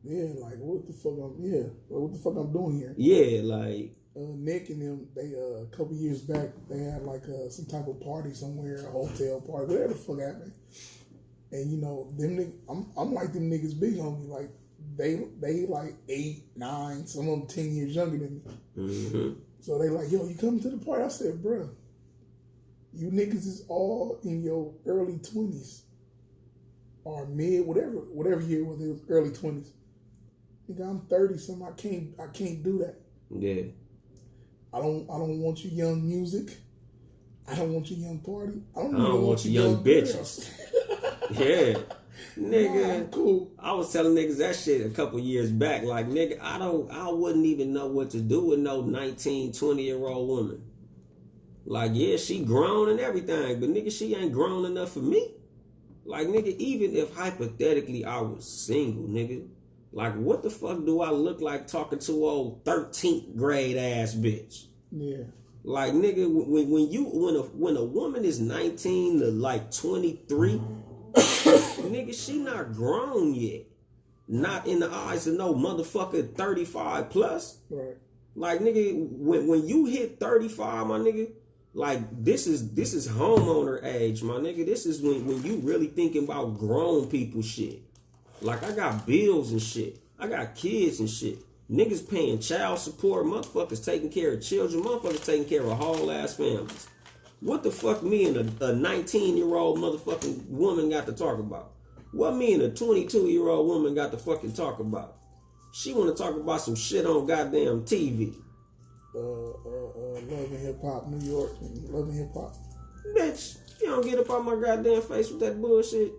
Yeah, like, what the fuck I'm doing here? Yeah, like. Nick and them, they, a couple years back, they had, like, some type of party somewhere, a hotel party, whatever the fuck happened. And, them niggas, I'm like them niggas big on me. Like, they like 8, 9, some of them 10 years younger than me. Mm-hmm. So they like, yo, you coming to the party? I said, bruh, you niggas is all in your early 20s or mid, whatever year was it was early 20s. Nigga, I'm 30, something I can't do that. Yeah. I don't want you young music. I don't want you young party. I don't want you young bitches. Yeah. Nigga, nah, cool. I was telling niggas that shit a couple years back. Like, nigga, I wouldn't even know what to do with no 19, 20-year-old woman. Like, yeah, she grown and everything, but nigga, she ain't grown enough for me. Like, nigga, even if hypothetically I was single, nigga, like, what the fuck do I look like talking to old 13th grade ass bitch? Yeah. Like, nigga, when a woman is 19 to like 23, nigga, she not grown yet. Not in the eyes of no motherfucker 35 plus. Right. Like, nigga, when you hit 35, my nigga, like, this is homeowner age, my nigga. This is when you really thinking about grown people shit. Like, I got bills and shit. I got kids and shit. Niggas paying child support. Motherfuckers taking care of children. Motherfuckers taking care of whole ass families. What the fuck me and a 19-year-old motherfucking woman got to talk about? What me and a 22-year-old woman got to fucking talk about? She want to talk about some shit on goddamn TV. Love and Hip Hop, New York, Love and Hip Hop. Bitch, you don't get up on my goddamn face with that bullshit.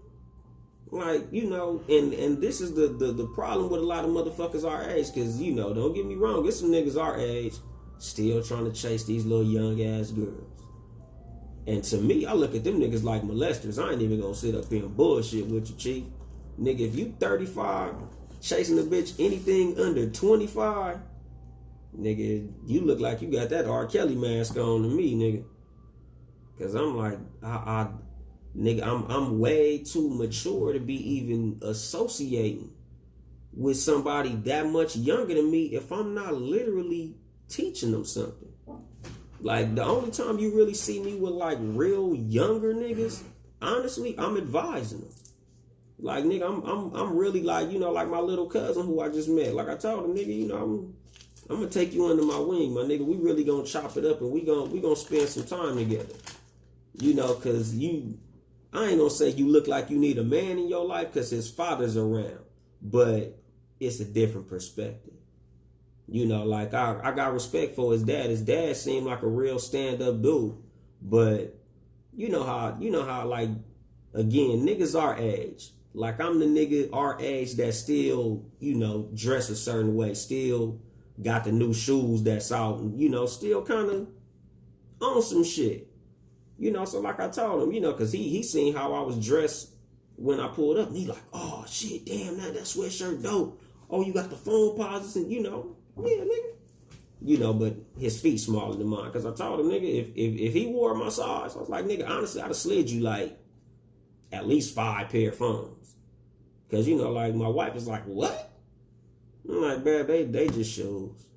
Like, and this is the problem with a lot of motherfuckers our age, because, don't get me wrong, there's some niggas our age still trying to chase these little young ass girls. And to me, I look at them niggas like molesters. I ain't even gonna sit up here and bullshit with you, chief. Nigga, if you 35, chasing a bitch anything under 25, nigga, you look like you got that R. Kelly mask on to me, nigga. Cause I'm like, nigga, I'm way too mature to be even associating with somebody that much younger than me if I'm not literally teaching them something. Like, the only time you really see me with like real younger niggas, honestly, I'm advising them. Like, nigga, I'm really like, you know, like my little cousin who I just met. Like I told him, nigga, you know, I'm gonna take you under my wing, my nigga. We really gonna chop it up and we gonna spend some time together. You know, cause I ain't gonna say you look like you need a man in your life cause his father's around, but it's a different perspective. You know, like I got respect for his dad. His dad seemed like a real stand-up dude, but you know how like, again, niggas our age. Like, I'm the nigga our age that still, you know, dress a certain way, still got the new shoes that's out, and, you know, still kind of on some shit. You know, so like I told him, you know, because he seen how I was dressed when I pulled up, and he like, oh, shit, damn, that sweatshirt dope. Oh, you got the phone pauses, and, you know, yeah, nigga. You know, but his feet smaller than mine, because I told him, nigga, if he wore my size, I was like, nigga, honestly, I'd have slid you, like, at least 5 pair of phones. Because, you know, like, my wife is like, what? I'm like, man, they just shoes.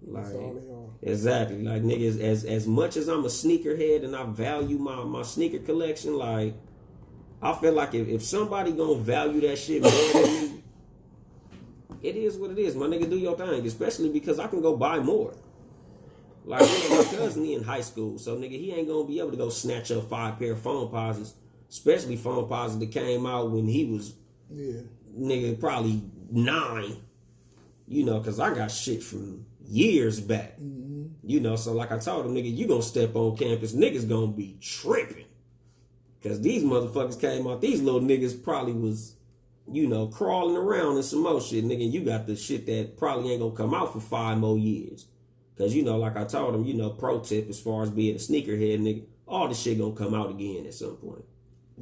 Like, that's all they are. Exactly. Like, niggas, as much as I'm a sneakerhead and I value my sneaker collection, like, I feel like if somebody gonna value that shit more than me, it is what it is. My nigga, do your thing. Especially because I can go buy more. Like, you know, my cousin, he in high school. So, nigga, he ain't gonna be able to go snatch up 5 pair of phone pauses. Especially phone pauses that came out when he was, nigga, probably 9. You know, because I got shit from years back. Mm-hmm. You know, so like I told him, nigga, you gonna step on campus, niggas gonna be tripping. Because these motherfuckers came out, these little niggas probably was, you know, crawling around in some more shit, nigga. You got the shit that probably ain't gonna come out for 5 more years. Because, you know, like I told him, you know, pro tip as far as being a sneakerhead, nigga, all the shit gonna come out again at some point.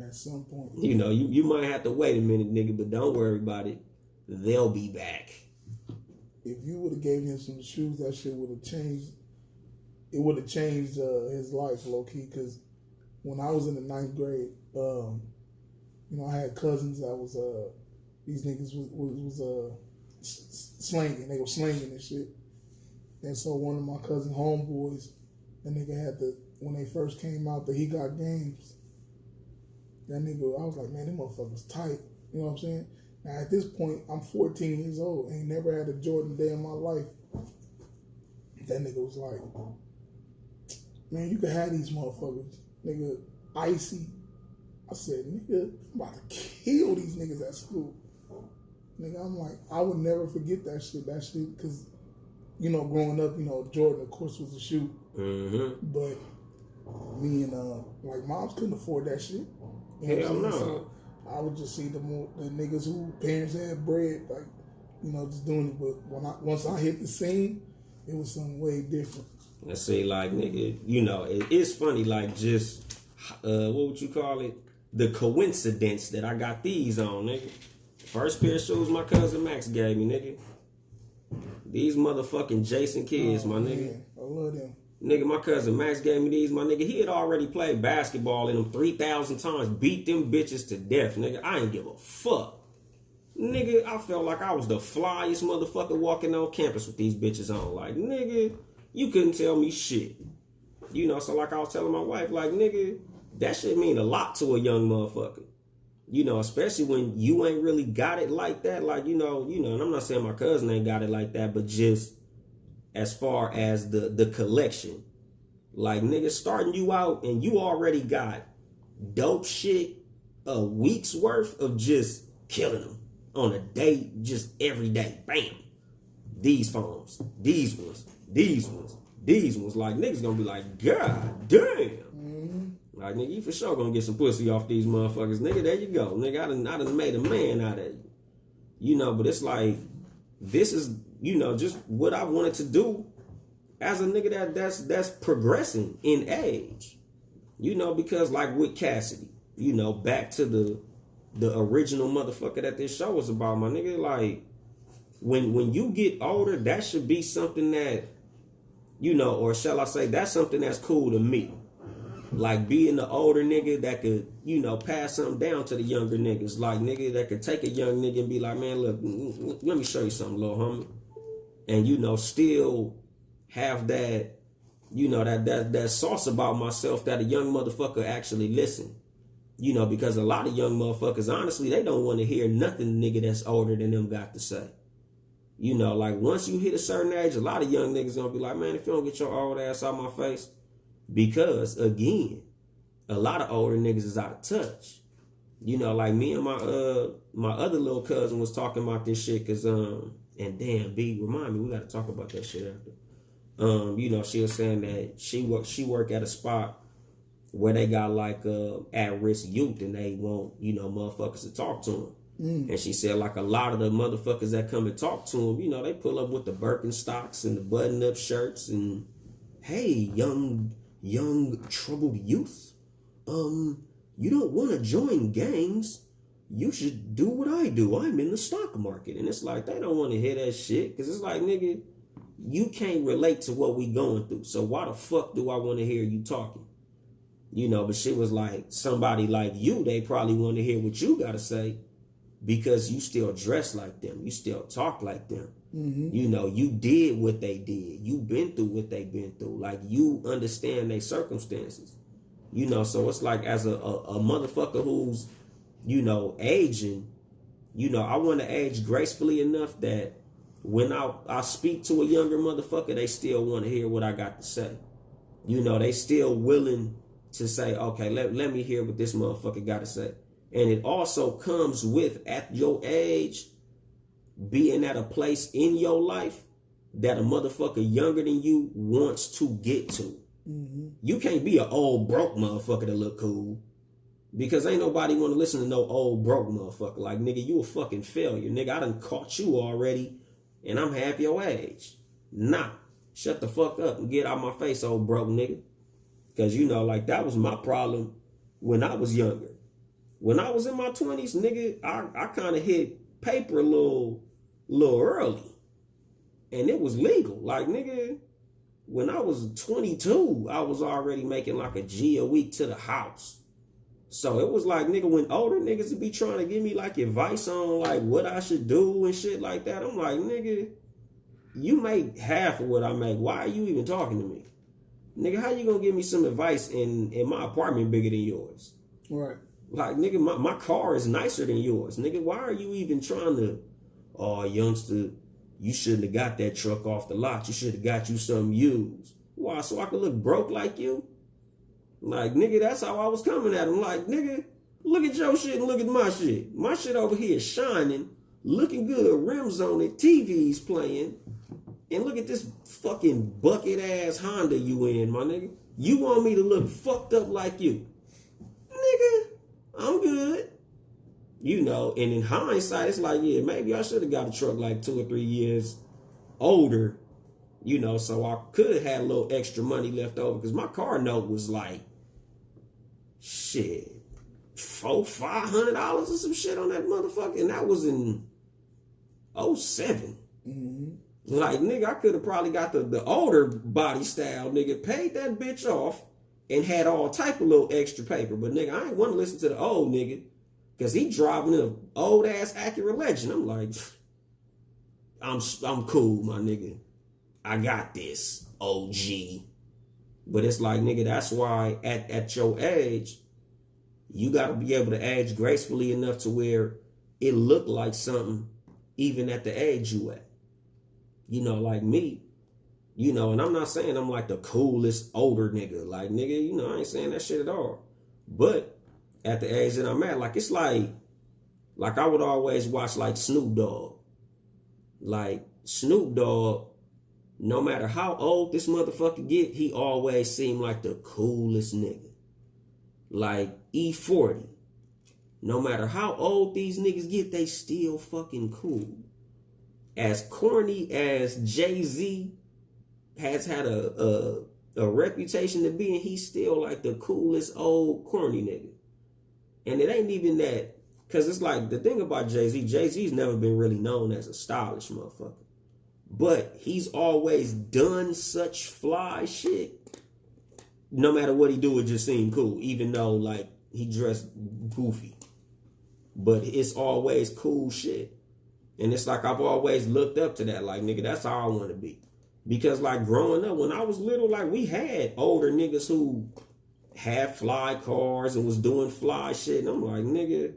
At some point. You know, you might have to wait a minute, nigga, but don't worry about it. They'll be back. If you would have gave him some shoes, that shit would have changed. It would have changed his life, low key. Because when I was in the 9th grade, you know, I had cousins that was these niggas was slanging. They were slanging and shit. And so one of my cousin homeboys, that nigga had when they first came out, the He Got Games. That nigga, I was like, man, them motherfuckers tight. You know what I'm saying? Now, at this point, I'm 14 years old. Ain't never had a Jordan day in my life. That nigga was like, man, you can have these motherfuckers. Nigga, icy. I said, nigga, I'm about to kill these niggas at school. Nigga, I'm like, I would never forget that shit. That shit, because, you know, growing up, you know, Jordan, of course, was a shoe. Mm-hmm. But me and, like, moms couldn't afford that shit. You know hell no. So I would just see the niggas who parents had bread, like, you know, just doing it. But once I hit the scene, it was something way different. I say, like, nigga, you know, it's funny, like, just, what would you call it? The coincidence that I got these on, nigga. First pair of shoes my cousin Max gave me, nigga. These motherfucking Jason kids, my nigga. Man, I love them. Nigga, my cousin Max gave me these, my nigga. He had already played basketball in them 3,000 times, beat them bitches to death, nigga. I ain't give a fuck. Nigga, I felt like I was the flyest motherfucker walking on campus with these bitches on. Like, nigga, you couldn't tell me shit. You know, so like I was telling my wife, like, nigga, that shit mean a lot to a young motherfucker. You know, especially when you ain't really got it like that. Like, you know, and I'm not saying my cousin ain't got it like that, but just as far as the collection. Like, nigga, starting you out and you already got dope shit, a week's worth of just killing them on a day, just every day. Bam. These phones, these ones. Like, niggas gonna be like, God damn. Mm-hmm. Like, nigga, you for sure gonna get some pussy off these motherfuckers. Nigga, there you go. Nigga, I done made a man out of you. You know, but it's like, this is, you know, just what I wanted to do as a nigga that's progressing in age. You know, because like with Cassidy, you know, back to the original motherfucker that this show was about, my nigga, like, when you get older, that should be something that, you know, or shall I say, that's something that's cool to me. like being the older nigga that could, you know, pass something down to the younger niggas. Like, nigga that could take a young nigga and be like, man, look, let me show you something, little homie. And, you know, still have that, you know, that sauce about myself that a young motherfucker actually listen. You know, because a lot of young motherfuckers, honestly, they don't want to hear nothing the nigga that's older than them got to say. You know, like once you hit a certain age, a lot of young niggas gonna be like, man, if you don't get your old ass out my face. Because, again, a lot of older niggas is out of touch. You know, like me and my other little cousin was talking about this shit, cause and damn, B, remind me, we gotta talk about that shit after. You know, she was saying that she work at a spot where they got like at-risk youth and they want, you know, motherfuckers to talk to them. And she said like a lot of the motherfuckers that come and talk to them, you know, they pull up with the Birkenstocks and the button-up shirts and, hey, young troubled youth, you don't want to join gangs. You should do what I do. I'm in the stock market. And it's like, they don't want to hear that shit, because it's like, nigga, you can't relate to what we going through. So why the fuck do I want to hear you talking? You know, but she was like, somebody like you, they probably want to hear what you got to say, because you still dress like them. You still talk like them. You know, you did what they did. You been through what they been through. Like, you understand their circumstances. You know, so it's like, as a motherfucker who's, you know, aging, you know, I want to age gracefully enough that when I speak to a younger motherfucker, they still want to hear what I got to say. You know, they still willing to say, okay, let me hear what this motherfucker got to say. And it also comes with, at your age, being at a place in your life that a motherfucker younger than you wants to get to. You can't be an old broke motherfucker to look cool, because ain't nobody want to listen to no old broke motherfucker. Like, nigga, you a fucking failure. Nigga, I done caught you already and I'm half your age. Nah, shut the fuck up and get out my face, old broke nigga. Because, you know, like, that was my problem when I was younger. When I was in my 20s, nigga, I kind of hit paper a little early. And it was legal. Like, nigga, when I was 22, I was already making like a G a week to the house. So it was like, nigga, when older niggas would be trying to give me like advice on like what I should do and shit like that, I'm like, nigga, you make half of what I make. Why are you even talking to me? Nigga, how you gonna give me some advice in my apartment bigger than yours? Right. Like, nigga, my car is nicer than yours. Nigga, why are you even trying to, oh, youngster, you shouldn't have got that truck off the lot. You should have got you something used. Why, so I could look broke like you? Like, nigga, that's how I was coming at him. Like, nigga, look at your shit and look at my shit. My shit over here shining, looking good, rims on it, TV's playing. And look at this fucking bucket-ass Honda you in, my nigga. You want me to look fucked up like you? Nigga, I'm good. You know, and in hindsight, it's like, yeah, maybe I should have got a truck like 2 or 3 years older, you know, so I could have had a little extra money left over, because my car note was like, shit, $400-500 or some shit on that motherfucker, and that was in 07. Like, nigga, I could have probably got the older body style, nigga, paid that bitch off and had all type of little extra paper. But, nigga, I ain't want to listen to the old nigga, because he driving an old-ass Acura Legend. I'm like, I'm cool, my nigga. I got this, OG. But it's like, nigga, that's why at your age, you got to be able to age gracefully enough to where it look like something even at the age you at. You know, like me, you know, and I'm not saying I'm like the coolest older nigga. Like, nigga, you know, I ain't saying that shit at all. But at the age that I'm at, like, it's like I would always watch like Snoop Dogg. Like, Snoop Dogg, no matter how old this motherfucker get, he always seemed like the coolest nigga. Like E40. No matter how old these niggas get, they still fucking cool. As corny as Jay-Z has had a reputation to be, and he's still like the coolest old corny nigga. And it ain't even that, because it's like, the thing about Jay-Z's never been really known as a stylish motherfucker. But he's always done such fly shit no matter what he do, it just seemed cool, even though like he dressed goofy. But it's always cool shit. And it's like I've always looked up to that. Like, nigga, that's how I want to be. Because like growing up, when I was little, like we had older niggas who had fly cars and was doing fly shit. And I'm like, nigga,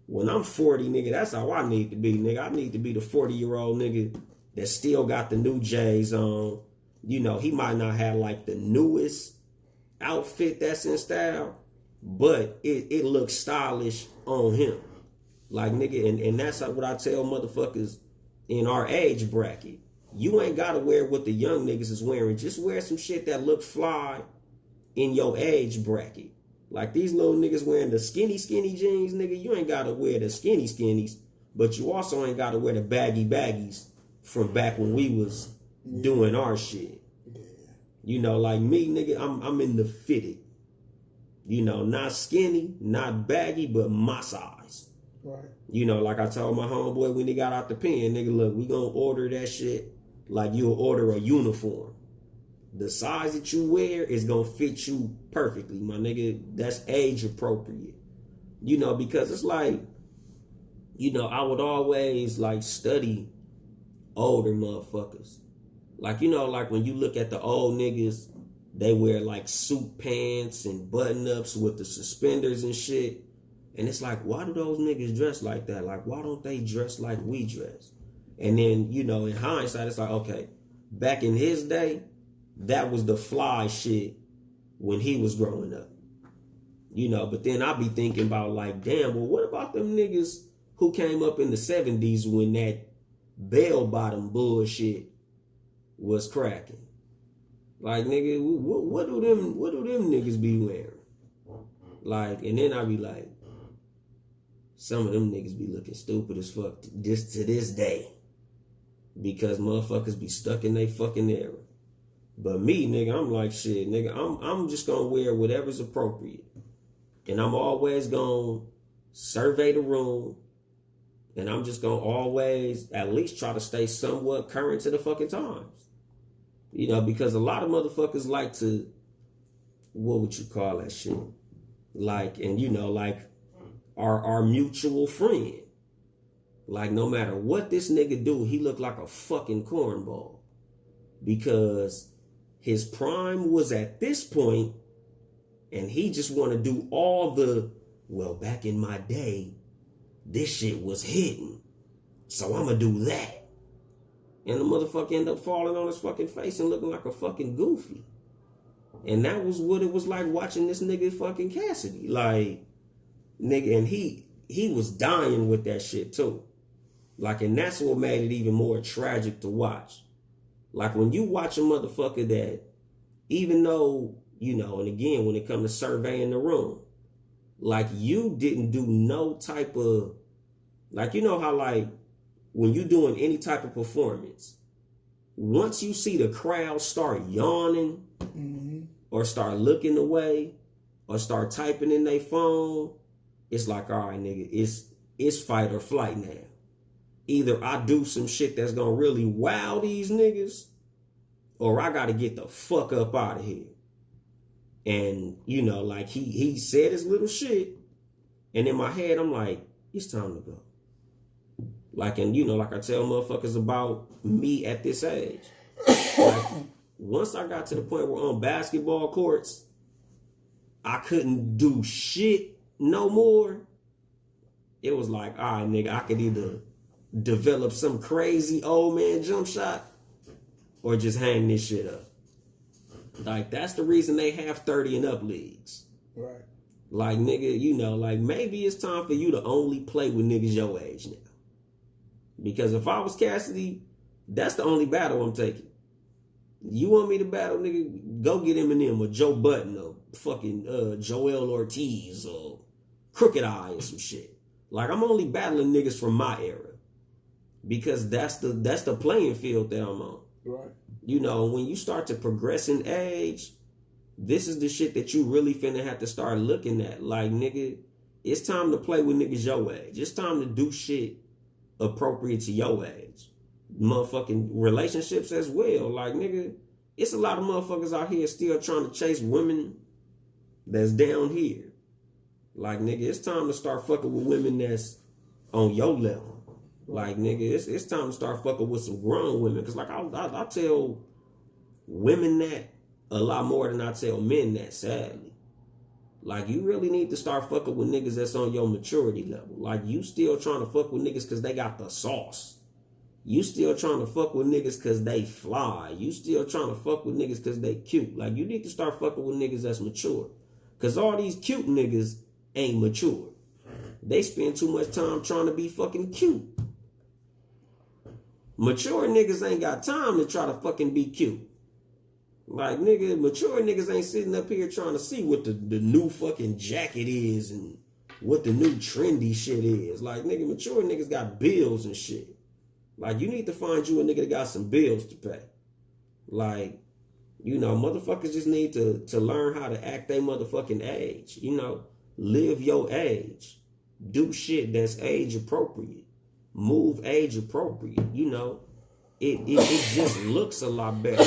when I'm 40, nigga, that's how I need to be, nigga. I need to be the 40-year-old nigga that still got the new J's on. You know, he might not have like the newest outfit that's in style, but it looks stylish on him. Like, nigga, and that's what I tell motherfuckers in our age bracket. You ain't got to wear what the young niggas is wearing. Just wear some shit that look fly in your age bracket. Like these little niggas wearing the skinny jeans, nigga. You ain't got to wear the skinnies, but you also ain't got to wear the baggies from back when we was doing our shit. You know, like me, nigga, I'm in the fitted. You know, not skinny, not baggy, but my size. Right. You know, like I told my homeboy when he got out the pen, nigga, look, we gonna order that shit like you'll order a uniform. The size that you wear is gonna fit you perfectly, my nigga. That's age appropriate. You know, because it's like, you know, I would always like study older motherfuckers. Like, you know, like when you look at the old niggas, they wear like suit pants and button-ups with the suspenders and shit. And it's like, why do those niggas dress like that? Like, why don't they dress like we dress? And then, you know, in hindsight, it's like, okay, back in his day, that was the fly shit when he was growing up. You know, but then I be thinking about like, damn, well, what about them niggas who came up in the 70s when that bell-bottom bullshit was cracking? Like, nigga, what do them niggas be wearing? Like, and then I be like, some of them niggas be looking stupid as fuck just to this day. Because motherfuckers be stuck in they fucking era. But me, nigga, I'm like, shit, nigga, I'm just gonna wear whatever's appropriate. And I'm always gonna survey the room. And I'm just gonna always at least try to stay somewhat current to the fucking times. You know, because a lot of motherfuckers like to, what would you call that shit? Like, and you know, like our mutual friend. Like, no matter what this nigga do, he look like a fucking cornball. Because his prime was at this point, and he just want to do all the, well, back in my day, this shit was hidden, so I'm going to do that. And the motherfucker end up falling on his fucking face and looking like a fucking goofy. And that was what it was like watching this nigga fucking Cassidy. Like, nigga, and he was dying with that shit too. Like, and that's what made it even more tragic to watch. Like, when you watch a motherfucker that, even though, you know, and again, when it comes to surveying the room, like, you didn't do no type of, like, you know how, like, when you doing any type of performance, once you see the crowd start yawning, or start looking away, or start typing in their phone, it's like, all right, nigga, it's fight or flight now. Either I do some shit that's gonna really wow these niggas, or I gotta get the fuck up out of here. And, you know, like, he said his little shit, and in my head, I'm like, it's time to go. Like, and, you know, like I tell motherfuckers about me at this age. Like, once I got to the point where on basketball courts, I couldn't do shit no more, it was like, all right, nigga, I could either develop some crazy old man jump shot or just hang this shit up. Like, that's the reason they have 30 and up leagues. Right. Like, nigga, you know, like, maybe it's time for you to only play with niggas your age now. Because if I was Cassidy, that's the only battle I'm taking. You want me to battle, nigga? Go get Eminem or Joe Budden or fucking Joel Ortiz or Crooked Eye or some shit. Like, I'm only battling niggas from my era. Because that's the playing field that I'm on. Right. You know, when you start to progress in age, this is the shit that you really finna have to start looking at. Like, nigga, it's time to play with niggas your age. It's time to do shit appropriate to your age. Motherfucking relationships as well. Like, nigga, it's a lot of motherfuckers out here still trying to chase women that's down here. Like, nigga, it's time to start fucking with women that's on your level. Like, nigga, it's time to start fucking with some grown women. Because, like, I tell women that a lot more than I tell men that, sadly. Like, you really need to start fucking with niggas that's on your maturity level. Like, you still trying to fuck with niggas because they got the sauce. You still trying to fuck with niggas because they fly. You still trying to fuck with niggas because they cute. Like, you need to start fucking with niggas that's mature. Because all these cute niggas ain't mature. They spend too much time trying to be fucking cute. Mature niggas ain't got time to try to fucking be cute. Like, nigga, mature niggas ain't sitting up here trying to see what the new fucking jacket is and what the new trendy shit is. Like, nigga, mature niggas got bills and shit. Like, you need to find you a nigga that got some bills to pay. Like, you know, motherfuckers just need to learn how to act their motherfucking age. You know, live your age. Do shit that's age appropriate. Move age appropriate. You know, it just looks a lot better.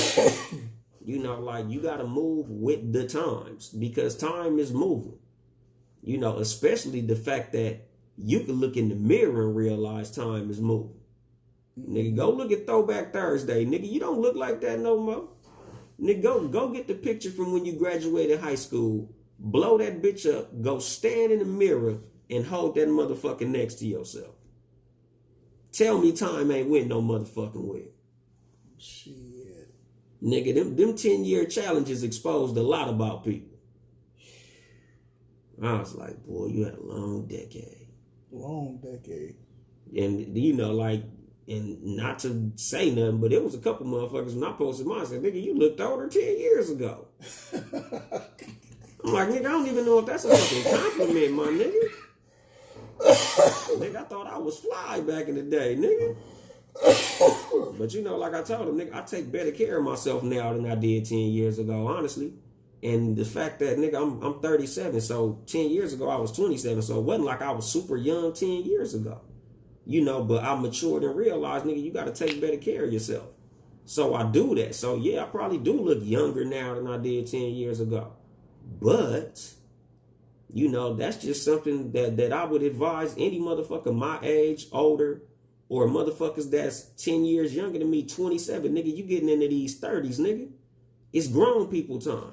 You know, like, you got to move with the times because time is moving. You know, especially the fact that you can look in the mirror and realize time is moving. Nigga, go look at Throwback Thursday. Nigga, you don't look like that no more. Nigga, go get the picture from when you graduated high school. Blow that bitch up. Go stand in the mirror and hold that motherfucker next to yourself. Tell me time ain't went no motherfucking way. Shit. Nigga, them 10-year challenges exposed a lot about people. I was like, boy, you had a long decade. Long decade. And, you know, like, and not to say nothing, but it was a couple motherfuckers when I posted mine, I said, nigga, you looked older 10 years ago. I'm like, nigga, I don't even know if that's a fucking compliment, my nigga. Nigga, I thought I was fly back in the day, nigga. But, you know, like I told him, nigga, I take better care of myself now than I did 10 years ago, honestly. And the fact that, nigga, I'm 37, so 10 years ago I was 27, so it wasn't like I was super young 10 years ago. You know, but I matured and realized, nigga, you got to take better care of yourself. So I do that. So, yeah, I probably do look younger now than I did 10 years ago. But, you know, that's just something that I would advise any motherfucker my age, older, or motherfuckers that's 10 years younger than me, 27. Nigga, you getting into these 30s, nigga. It's grown people time.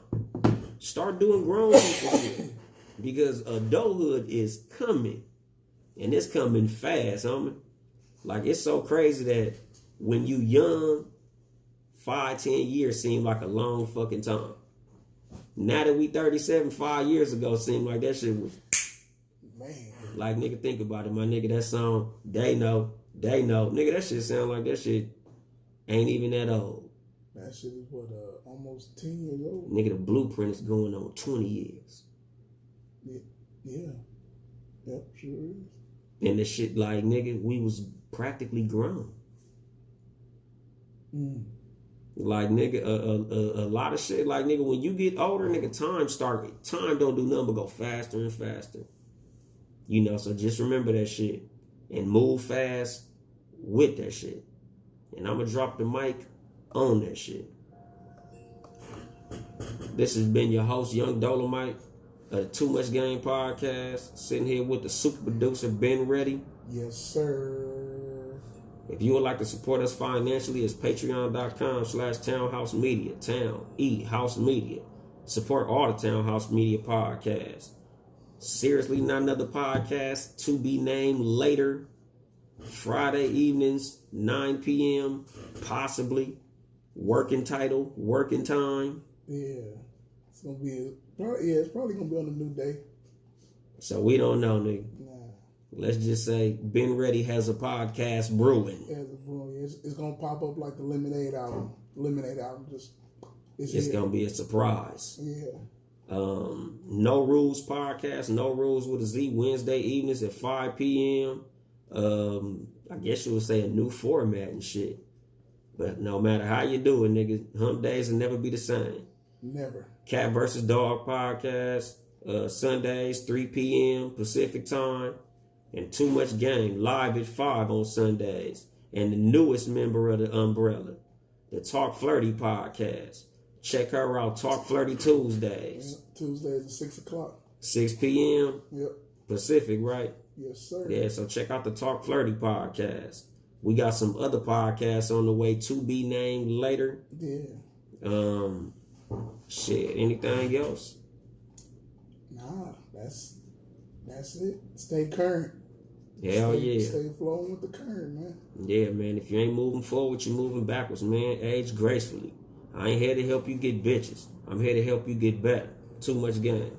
Start doing grown people shit. Because adulthood is coming. And it's coming fast, homie. Like, it's so crazy that when you young, 5-10 years seem like a long fucking time. Now that we 37, 5 years ago seemed like that shit was... Man. Like, nigga, think about it, my nigga. That song, They Know. Nigga, that shit sound like that shit ain't even that old. That shit is what, almost 10 years old? Nigga, the blueprint is going on 20 years. Yeah. Yep, sure is. And the shit, like, nigga, we was practically grown. Like, nigga, a lot of shit, like, nigga, when you get older, nigga, time don't do nothing but go faster and faster. You know, so just remember that shit and move fast with that shit. And I'm gonna drop the mic on that shit. This has been your host, Yung Dolemite, of the Too Much Game Podcast, sitting here with the super producer, Ben Ready. Yes, sir. If you would like to support us financially, it's patreon.com/Townhouse Media. Town, E, House Media. Support all the Townhouse Media podcasts. Seriously, not another podcast to be named later. Friday evenings, 9 p.m., possibly. Working title, working time. Yeah. It's gonna be it's probably gonna be on a new day. So we don't know, nigga. Nah. Let's just say Ben Ready has a podcast brewing. It's gonna pop up like the Lemonade album. It's gonna be a surprise. Yeah. No Rules podcast, No Rules with a Z, Wednesday evenings at 5 p.m. I guess you would say a new format and shit. But no matter how you do it, nigga, hump days will never be the same. Never. Cat vs. Dog podcast, Sundays, 3 p.m. Pacific time. And Too Much Game, live at 5 on Sundays. And the newest member of the umbrella, the Talk Flirty podcast, Check her out. Talk Flirty Tuesdays. Yeah, Tuesdays at 6 o'clock. 6 p.m. Yep. Pacific, right? Yes, sir. Yeah, so check out the Talk Flirty podcast. We got some other podcasts on the way to be named later. Yeah. Shit, anything else? Nah, that's it. Stay current. Hell yeah. Stay flowing with the current, man. Yeah, man. If you ain't moving forward, you're moving backwards, man. Age gracefully. I ain't here to help you get bitches. I'm here to help you get better. Too much game.